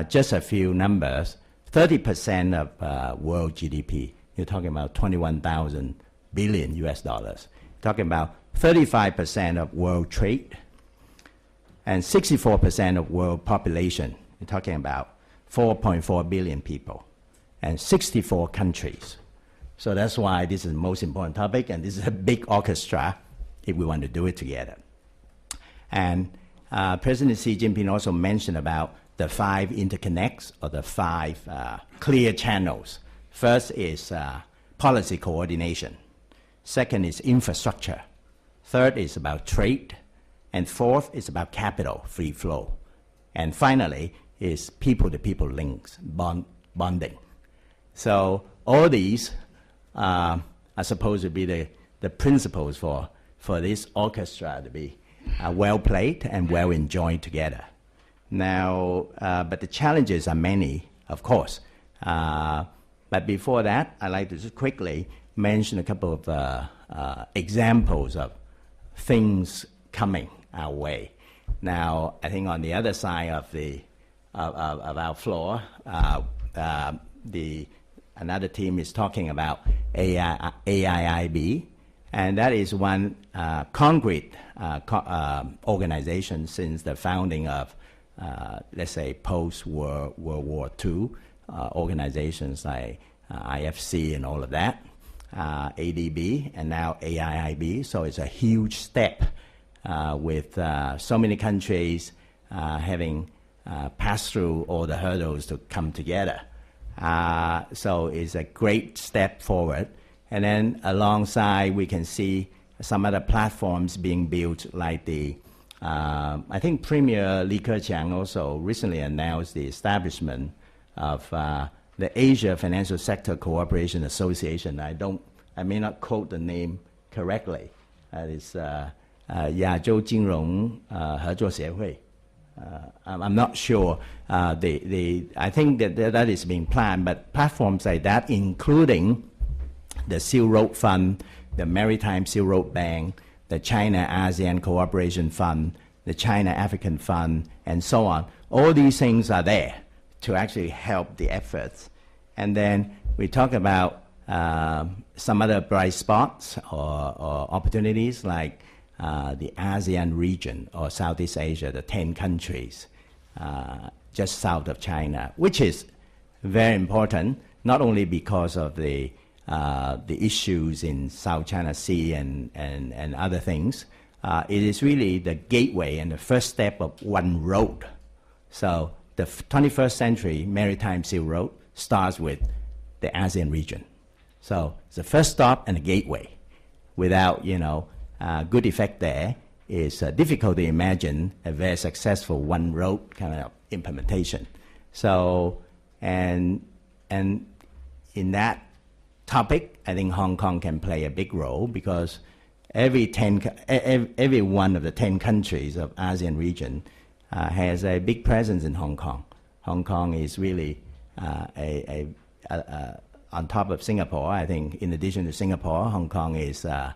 Just a few numbers: 30% of world GDP. You're talking about 21,000 billion US dollars. Talking about 35% of world trade, and 64% of world population. You're talking about 4.4 billion people, and 64 countries. So that's why this is the most important topic, and this is a big orchestra if we want to do it together. And President Xi Jinping also mentioned about the 5 interconnects, or the 5 clear channels. First is policy coordination. Second is infrastructure. Third is about trade. And fourth is about capital, free flow. And finally is people-to-people links, bonding. So all these are supposed to be the principles for this orchestra to be well played and well enjoyed together. Now, but the challenges are many, of course. But before that, I'd like to just quickly mention a couple of examples of things coming our way. Now, I think on the other side of our floor, another team is talking about AIIB, and that is one concrete organization since the founding of, let's say, post-World War II organizations like IFC and all of that, ADB, and now AIIB. So it's a huge step with so many countries having passed through all the hurdles to come together. So it's a great step forward. And then alongside, we can see some other platforms being built, like the, I think Premier Li Keqiang also recently announced the establishment of the Asia Financial Sector Cooperation Association. I may not quote the name correctly. It's 亚洲金融合作协会. I'm not sure. I think that is being planned, but platforms like that, including the Silk Road Fund, the Maritime Silk Road Bank, the China-ASEAN Cooperation Fund, the China-African Fund, and so on. All these things are there to actually help the efforts. And then we talk about some other bright spots or opportunities, like the ASEAN region or Southeast Asia, the 10 countries just south of China, which is very important, not only because of the issues in South China Sea and other things. It is really the gateway and the first step of one road. So the 21st century Maritime Silk Road starts with the ASEAN region. So it's the first stop and a gateway. Without, good effect there, it's difficult to imagine a very successful one road kind of implementation. So, and in that topic, I think Hong Kong can play a big role, because every one of the 10 countries of ASEAN region has a big presence in Hong Kong. Hong Kong is really on top of Singapore. I think in addition to Singapore, Hong Kong is a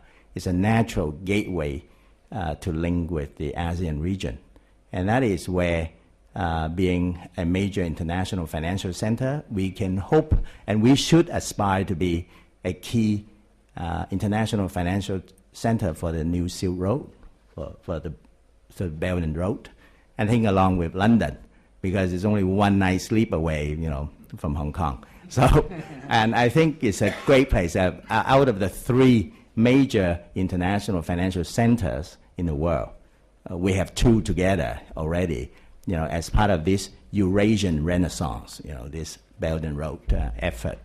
natural gateway to link with the ASEAN region. And that is where, being a major international financial center, we can hope and we should aspire to be a key international financial center for the new Silk Road, for the Belt and Road. I think along with London, because it's only one night sleep away, from Hong Kong. So, and I think it's a great place. Out of the 3 major international financial centers in the world, we have 2 together already, as part of this Eurasian Renaissance, this Belt and Road effort.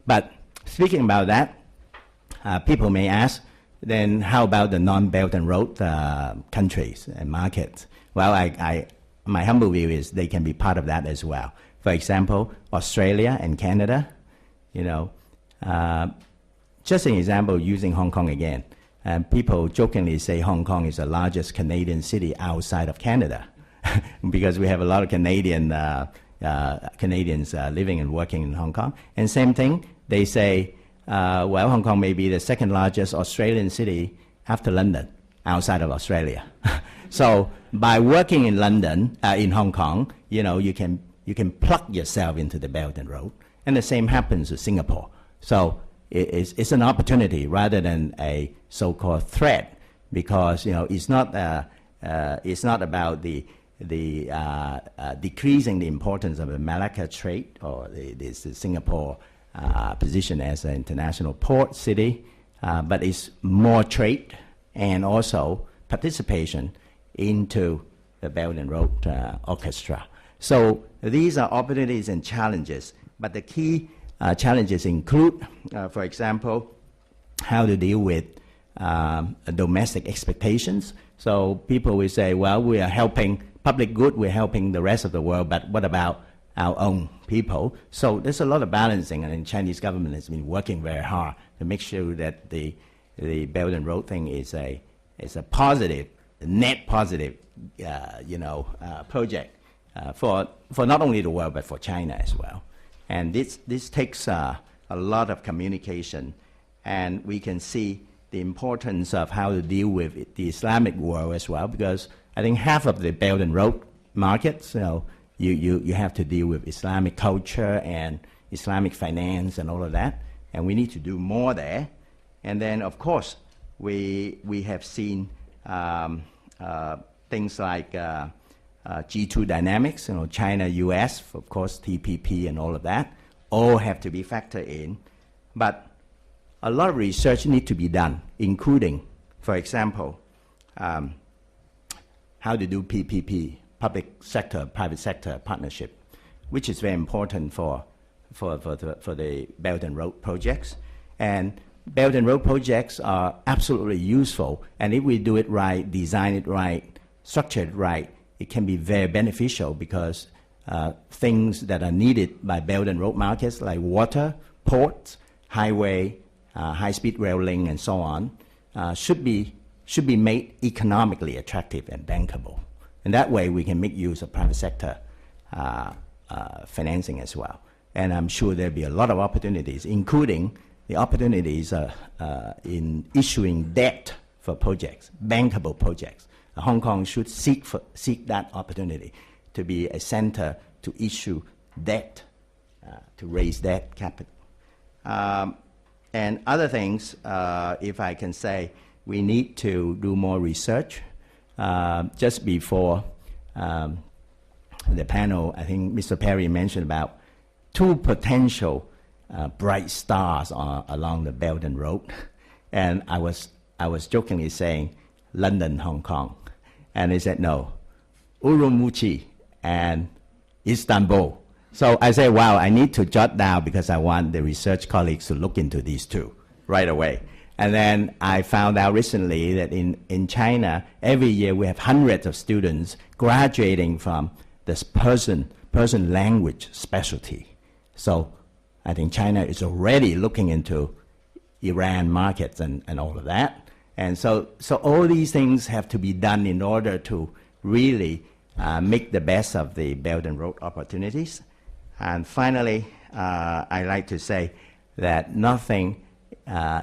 But speaking about that, people may ask, then how about the non-Belt and Road countries and markets? Well, my humble view is they can be part of that as well. For example, Australia and Canada, just an example using Hong Kong again. People jokingly say Hong Kong is the largest Canadian city outside of Canada because we have a lot of Canadian Canadians living and working in Hong Kong. And same thing, they say, well, Hong Kong may be the second largest Australian city after London, outside of Australia. So by working in London, in Hong Kong, you can plug yourself into the Belt and Road. And the same happens to Singapore. So it's an opportunity rather than a so-called threat, because it's not about the decreasing the importance of the Malacca trade or the Singapore position as an international port city, but it's more trade and also participation into the Belt and Road Orchestra. So these are opportunities and challenges, but the key challenges include, for example, how to deal with domestic expectations. So people will say, well, we are helping public good, we're helping the rest of the world, but what about our own people? So there's a lot of balancing, and the Chinese government has been working very hard to make sure that the Belt and Road thing is a positive, net positive, project for not only the world but for China as well. And this takes a lot of communication, and we can see the importance of how to deal with the Islamic world as well, because I think half of the Belt and Road markets, you have to deal with Islamic culture and Islamic finance and all of that, and we need to do more there. And then, of course, we have seen things like G2 dynamics, China, US, of course, TPP and all of that, all have to be factored in. But a lot of research needs to be done, including, for example, how to do PPP, public sector, private sector partnership, which is very important for the Belt and Road projects. And Belt and Road projects are absolutely useful, and if we do it right, design it right, structure it right, it can be very beneficial, because things that are needed by Belt and Road markets like water, ports, highway, high-speed rail link, and so on, should be made economically attractive and bankable. And that way we can make use of private sector financing as well. And I'm sure there'll be a lot of opportunities, including the opportunities in issuing debt for projects, bankable projects. Hong Kong should seek that opportunity to be a center to issue debt, to raise debt capital. And other things, if I can say, we need to do more research. Just before the panel, I think Mr. Perry mentioned about 2 potential bright stars along the Belt and Road. And I was jokingly saying London, Hong Kong. And he said, no, Urumqi and Istanbul. So I said, wow, I need to jot down, because I want the research colleagues to look into these 2 right away. And then I found out recently that in China, every year we have hundreds of students graduating from this Persian language specialty. So I think China is already looking into Iran markets and all of that. And so all these things have to be done in order to really make the best of the Belt and Road opportunities. And finally, I like to say that nothing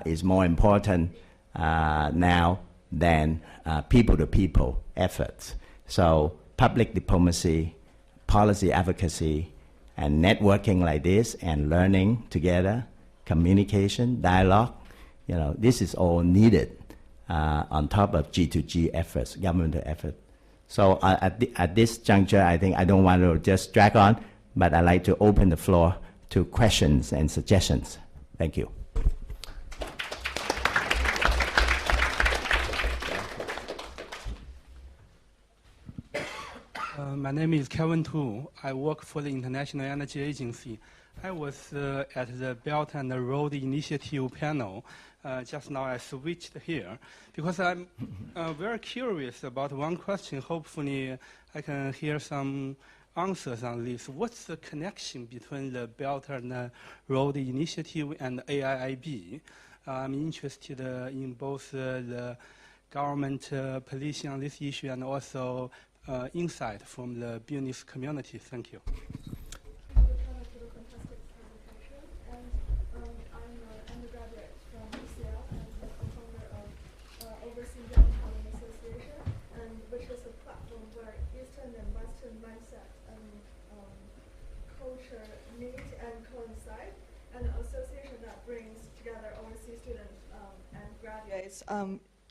is more important now than people-to-people efforts. So public diplomacy, policy advocacy, and networking like this, and learning together, communication, dialogue, this is all needed on top of G2G efforts, government effort. So at this juncture, I think I don't want to just drag on, but I'd like to open the floor to questions and suggestions. Thank you. My name is Kevin Tu. I work for the International Energy Agency. I was at the Belt and Road Initiative panel. Just now I switched here because I'm very curious about one question. Hopefully I can hear some answers on this. What's the connection between the Belt and Road Initiative and AIIB? I'm interested in both the government position on this issue and also insight from the business community. Thank you. Eastern and Western mindset and culture meet and coincide, and an association that brings together overseas students and graduates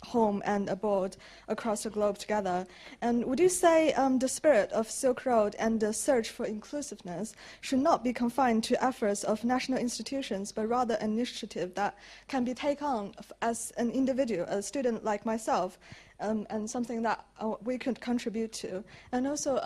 home and abroad across the globe together. And would you say the spirit of Silk Road and the search for inclusiveness should not be confined to efforts of national institutions, but rather an initiative that can be taken on as an individual, a student like myself, and something that we could contribute to? And also,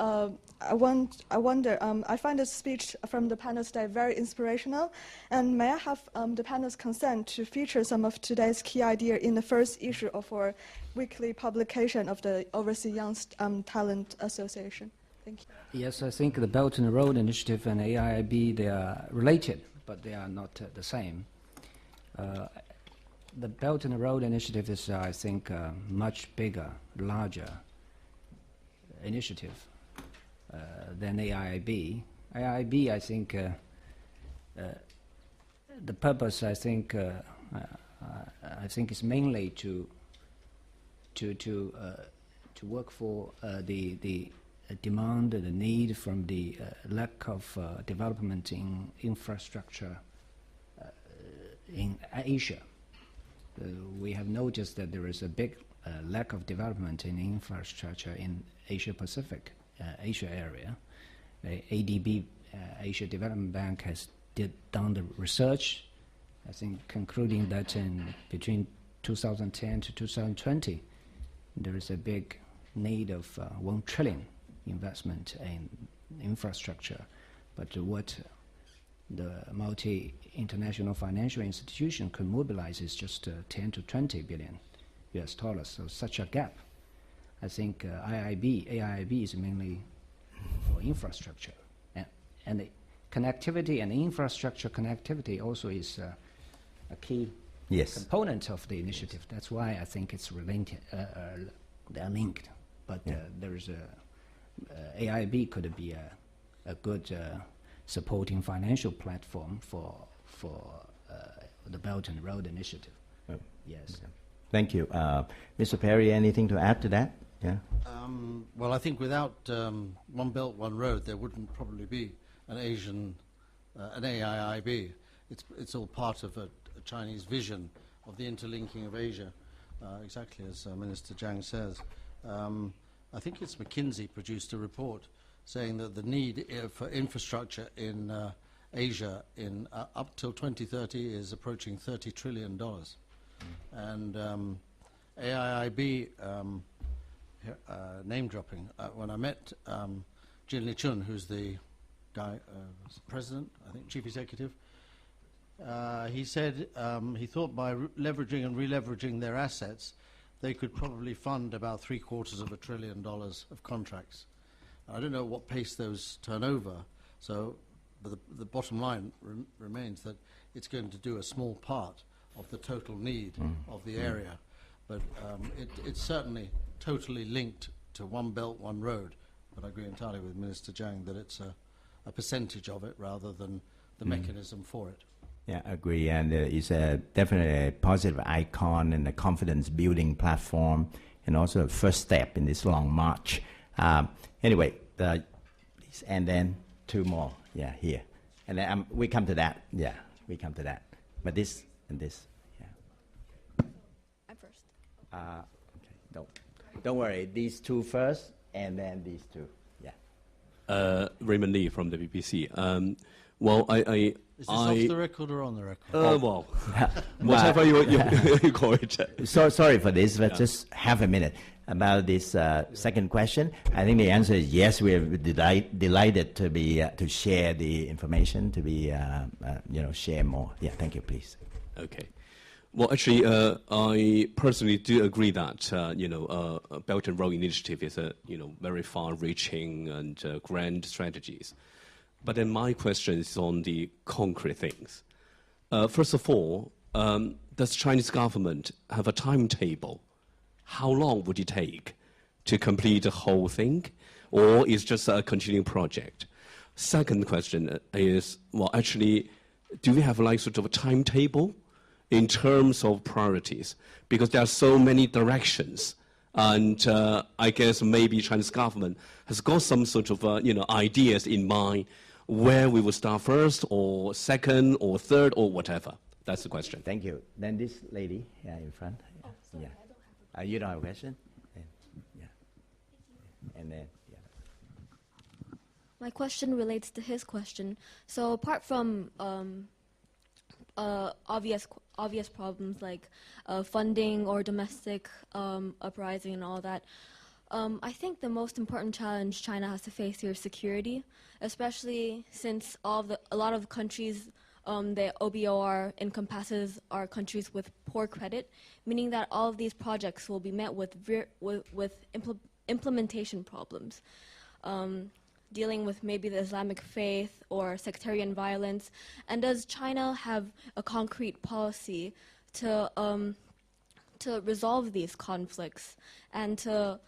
I wonder, I find the speech from the panel today very inspirational, and may I have the panel's consent to feature some of today's key ideas in the first issue of our weekly publication of the Overseas Young Talent Association? Thank you. Yes, I think the Belt and Road Initiative and AIIB, they are related, but they are not the same. The Belt and Road Initiative is, I think, a much bigger, larger initiative than AIIB. AIIB, I think, the purpose, I think is mainly to work for the demand, the need from the lack of development in infrastructure in Asia. We have noticed that there is a big lack of development in infrastructure in Asia Pacific, Asia area. ADB, Asia Development Bank, has done the research, I think, concluding that between 2010 to 2020, there is a big need of 1 trillion investment in infrastructure. But what the multi-international financial institution could mobilize is just 10 to 20 billion US dollars. So such a gap. I think AIIB is mainly for infrastructure. And the connectivity and infrastructure connectivity also is a key component of the initiative. That's why I think it's related, they're linked. But there is AIIB could be a good supporting financial platform for the Belt and Road Initiative. Oh. Yes. Okay. Thank you. Mr. Perry, anything to add to that? Yeah. Well, I think without One Belt, One Road, there wouldn't probably be an Asian, an AIIB. It's all part of a Chinese vision of the interlinking of Asia, exactly as Minister Zhang says. I think it's McKinsey produced a report saying that the need for infrastructure in Asia in up till 2030 is approaching $30 trillion. And AIIB, name dropping, when I met Jin Li-chun, who's the guy, president, I think, chief executive, he said he thought by leveraging and re-leveraging their assets, they could probably fund about $750 billion of contracts. I don't know what pace those turn over, so the bottom line remains that it's going to do a small part of the total need of the area. But it's certainly totally linked to One Belt, One Road. But I agree entirely with Minister Zhang that it's a percentage of it rather than the mechanism for it. Yeah, I agree. And it's definitely a positive icon and a confidence-building platform, and also a first step in this long march. Anyway, and then 2 more. Yeah, here. And then we come to that. Yeah, we come to that. But this and this. Yeah. I'm first. Okay. Don't worry. These 2 first, and then these 2. Yeah. Raymond Lee from the BBC. Well, Is this off the record or on the record? Well, whatever you call it. So sorry for this, but just half a minute about this second question. I think the answer is yes. We are delighted to be to share the information, to be share more. Yeah, thank you, please. Okay. Well, actually, I personally do agree that Belt and Road Initiative is a very far-reaching and grand strategies. But then my question is on the concrete things. First of all, does the Chinese government have a timetable? How long would it take to complete the whole thing? Or is it just a continuing project? Second question is, well, actually, do we have like sort of a timetable in terms of priorities? Because there are so many directions And I guess maybe Chinese government has got some sort of ideas in mind where we will start first or second or third or whatever. That's the question. Thank you. Then this lady in front. Oh, sorry, Yeah. I don't have a You don't have a question? Then, yeah. And then, yeah. My question relates to his question. So apart from obvious problems like funding or domestic uprising and all that, I think the most important challenge China has to face here is security, especially since a lot of countries, the OBOR encompasses are countries with poor credit, meaning that all of these projects will be met with implementation problems. Dealing with maybe the Islamic faith or sectarian violence, and does China have a concrete policy to resolve these conflicts and to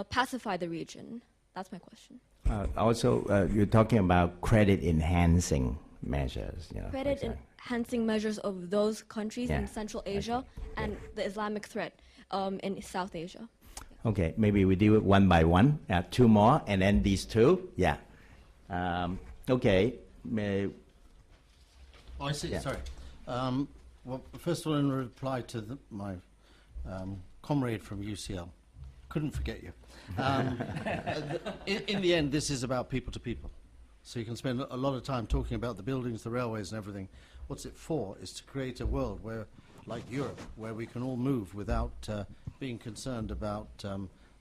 pacify the region? That's my question. Also, you're talking about credit enhancing measures. Credit enhancing measures of those countries in Central Asia and the Islamic threat in South Asia. Okay, maybe we do it one by one. Two more, and then these two. Yeah. Okay. I see. Yeah. Sorry. Well, first of all, in reply to my comrade from UCL, couldn't forget you. In the end, this is about people to people. So you can spend a lot of time talking about the buildings, the railways, and everything. What's it for? Is to create a world where, like Europe, where we can all move without being concerned about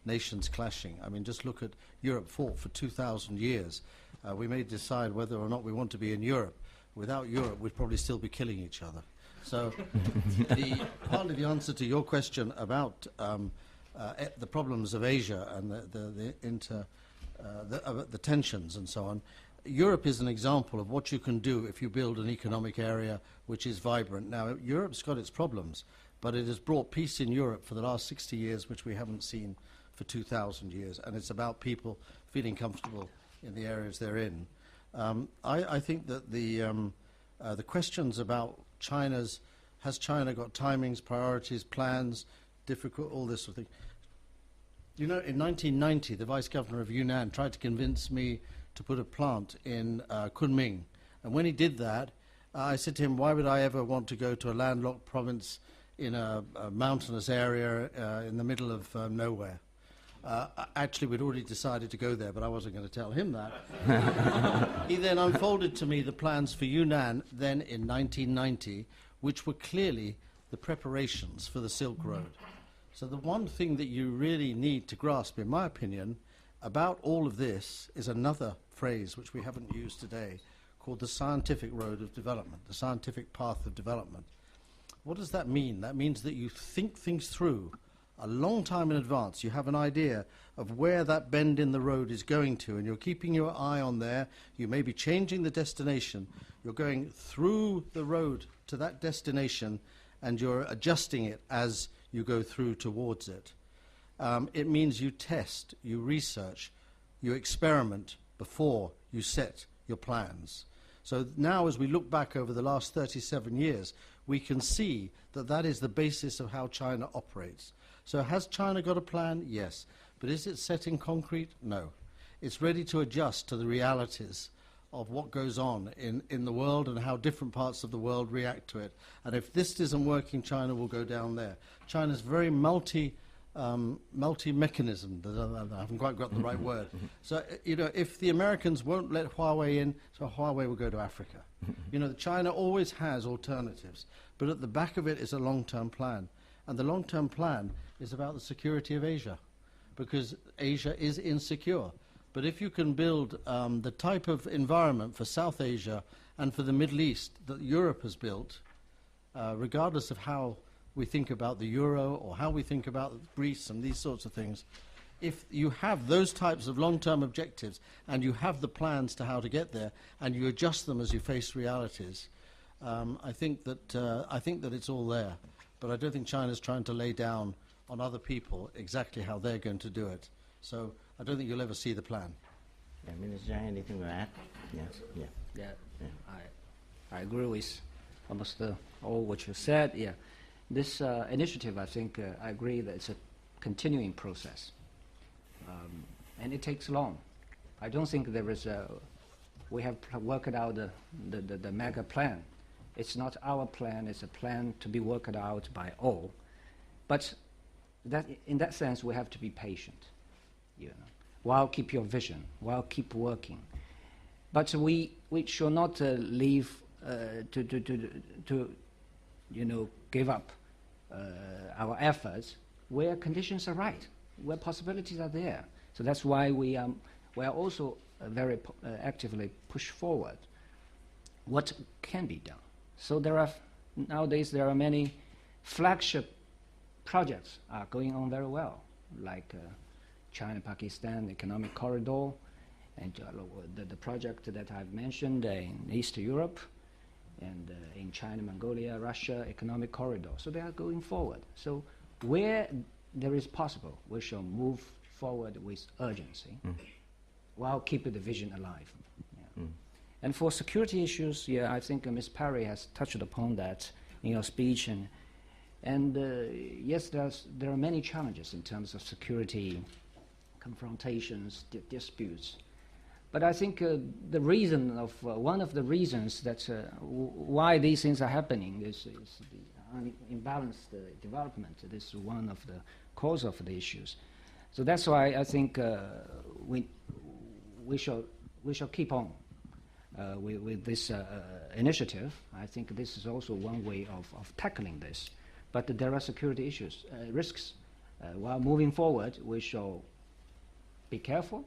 nations clashing. I mean, just look at Europe fought for 2,000 years. We may decide whether or not we want to be in Europe. Without Europe, we'd probably still be killing each other. So partly the answer to your question about the problems of Asia and the tensions and so on, Europe is an example of what you can do if you build an economic area which is vibrant. Now, Europe's got its problems, but it has brought peace in Europe for the last 60 years, which we haven't seen for 2,000 years, and it's about people feeling comfortable in the areas they're in. I think that the questions about has China got timings, priorities, plans, difficult, all this sort of thing. You know, in 1990, the Vice Governor of Yunnan tried to convince me to put a plant in Kunming. And when he did that, I said to him, why would I ever want to go to a landlocked province in a mountainous area in the middle of nowhere? Actually, we'd already decided to go there, but I wasn't going to tell him that. He then unfolded to me the plans for Yunnan then in 1990, which were clearly the preparations for the Silk Road. So the one thing that you really need to grasp, in my opinion, about all of this is another phrase which we haven't used today, called the scientific road of development, the scientific path of development. What does that mean? That means that you think things through a long time in advance. You have an idea of where that bend in the road is going to, and you're keeping your eye on there. You may be changing the destination. You're going through the road to that destination, and you're adjusting it as you go through towards it. It means you test, you research, you experiment before you set your plans. So now, as we look back over the last 37 years, we can see that that is the basis of how China operates. So has China got a plan? Yes. But is it set in concrete? No. It's ready to adjust to the realities of what goes on in the world and how different parts of the world react to it. And if this isn't working, China will go down there. China's very multi-mechanism. I haven't quite got the right word. So, you know, if the Americans won't let Huawei in, so Huawei will go to Africa. You know, China always has alternatives, but at the back of it is a long-term plan. And the long-term plan is about the security of Asia, because Asia is insecure. But if you can build the type of environment for South Asia and for the Middle East that Europe has built, regardless of how we think about the euro or how we think about Greece and these sorts of things, if you have those types of long-term objectives and you have the plans to how to get there and you adjust them as you face realities, I think that it's all there. But I don't think China's trying to lay down on other people exactly how they're going to do it. So I don't think you'll ever see the plan. Yeah, Minister Zhang, anything to add? Yes. Yeah. Yeah. I agree with almost all what you said. Yeah. This initiative, I think, I agree that it's a continuing process. And it takes long. I don't think there is we have worked out the mega plan. It's not our plan, it's a plan to be worked out by all. But in that sense, we have to be patient, while keep your vision, while keep working. But we should not leave to give up our efforts where conditions are right, where possibilities are there. So that's why we are also very actively push forward what can be done. So nowadays there are many flagship projects are going on very well, like China-Pakistan Economic Corridor, and the project that I've mentioned in East Europe, and in China, Mongolia, Russia Economic Corridor. So they are going forward. So where there is possible, we shall move forward with urgency, while keeping the vision alive. Yeah. And for security issues, I think Ms. Parry has touched upon that in your speech, and yes, there are many challenges in terms of security, confrontations, disputes. But I think one of the reasons that why these things are happening is the imbalanced development. This is one of the cause of the issues. So that's why I think we shall keep on with this initiative. I think this is also one way of tackling this. But there are security issues, risks. While moving forward, we shall be careful,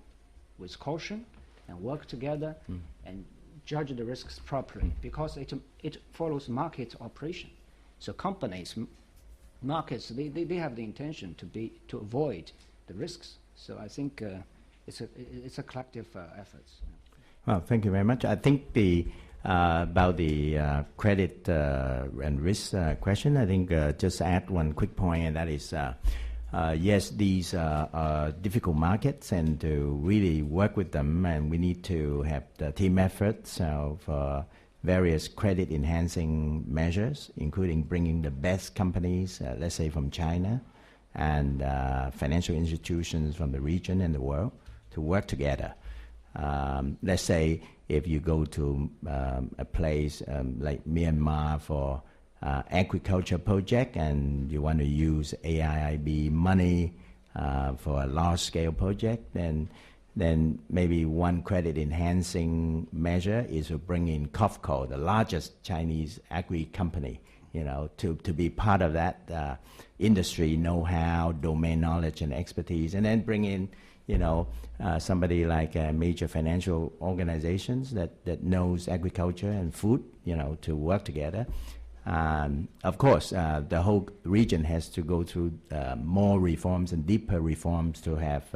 with caution, and work together and judge the risks properly, because it follows market operation. So companies, markets, they have the intention to avoid the risks. So I think it's a collective effort. Well, thank you very much. I think about the credit and risk question, I think just add one quick point, and that is yes, these are difficult markets, and to really work with them, and we need to have the team efforts of various credit enhancing measures, including bringing the best companies, let's say from China, and financial institutions from the region and the world to work together. Let's say if you go to a place like Myanmar for agriculture project, and you want to use AIIB money for a large-scale project, then maybe one credit-enhancing measure is to bring in COFCO, the largest Chinese agri company, to be part of that industry know-how, domain knowledge, and expertise, and then bring in, somebody like major financial organizations that knows agriculture and food, to work together. Of course, the whole region has to go through more reforms and deeper reforms to have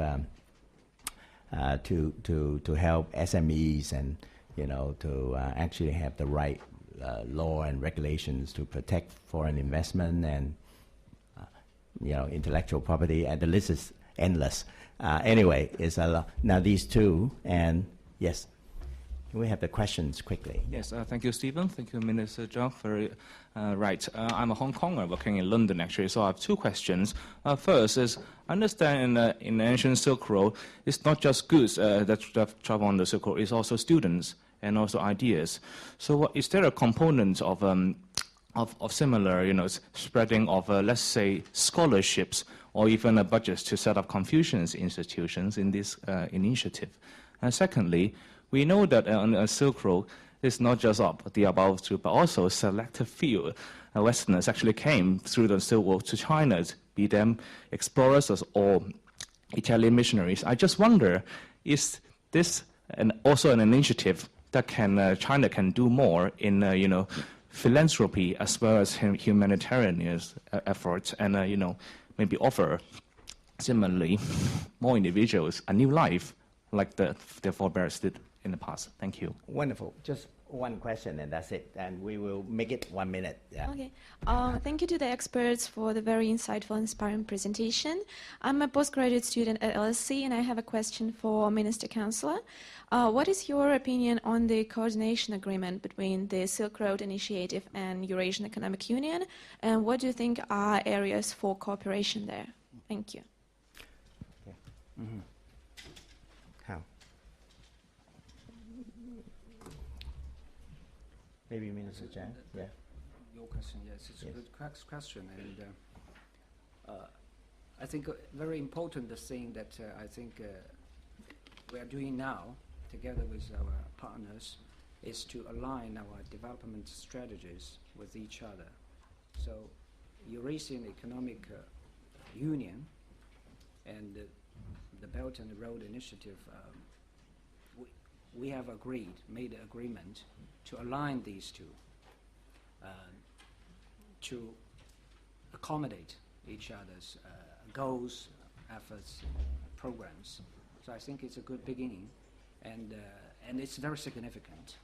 to help SMEs and to actually have the right law and regulations to protect foreign investment and intellectual property. And the list is endless. Anyway, it's a lot. Now these two, and yes. We have the questions quickly. Yes, thank you, Stephen. Thank you, Minister Zhang. Very right. I'm a Hong Konger working in London, actually, so I have two questions. First is, I understand in the ancient Silk Road, it's not just goods that travel on the Silk Road, it's also students and also ideas. So is there a component of similar, spreading of, let's say, scholarships or even budgets to set up Confucius institutions in this initiative? And secondly, we know that on a Silk Road, it's not just the above two, but also selective few Westerners actually came through the Silk Road to China, be them explorers or Italian missionaries. I just wonder, is this also an initiative that China can do more in philanthropy as well as humanitarian efforts, and maybe offer similarly more individuals a new life like their forebears did in the past. Thank you. Wonderful. Just one question and that's it. And we will make it 1 minute. Yeah. Okay. Thank you to the experts for the very insightful, inspiring presentation. I'm a postgraduate student at LSE, and I have a question for Minister Chancellor. What is your opinion on the coordination agreement between the Silk Road Initiative and Eurasian Economic Union? And what do you think are areas for cooperation there? Thank you. How? Maybe Minister Zhang? Yeah. Your question, yes, it's a good question, and I think a very important thing that I think we are doing now, together with our partners, is to align our development strategies with each other. So, Eurasian Economic Union and the Belt and Road Initiative, we have made an agreement to align these two, to accommodate each other's goals, efforts, programs. So I think it's a good beginning, and it's very significant.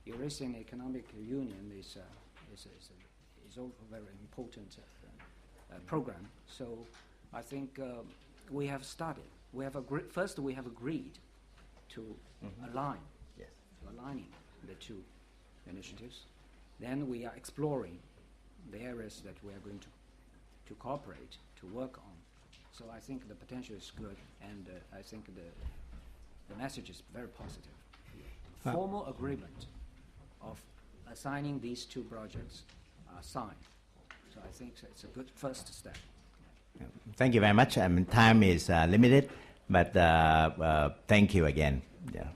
Eurasian Economic Union is also a very important program. So I think we have started. First, we have agreed to aligning the two initiatives. Then we are exploring the areas that we are going to cooperate, to work on. So I think the potential is good, and I think the message is very positive. Formal agreement of assigning these two projects are signed. So I think it's a good first step. Thank you very much. Time is limited, but thank you again. Yeah.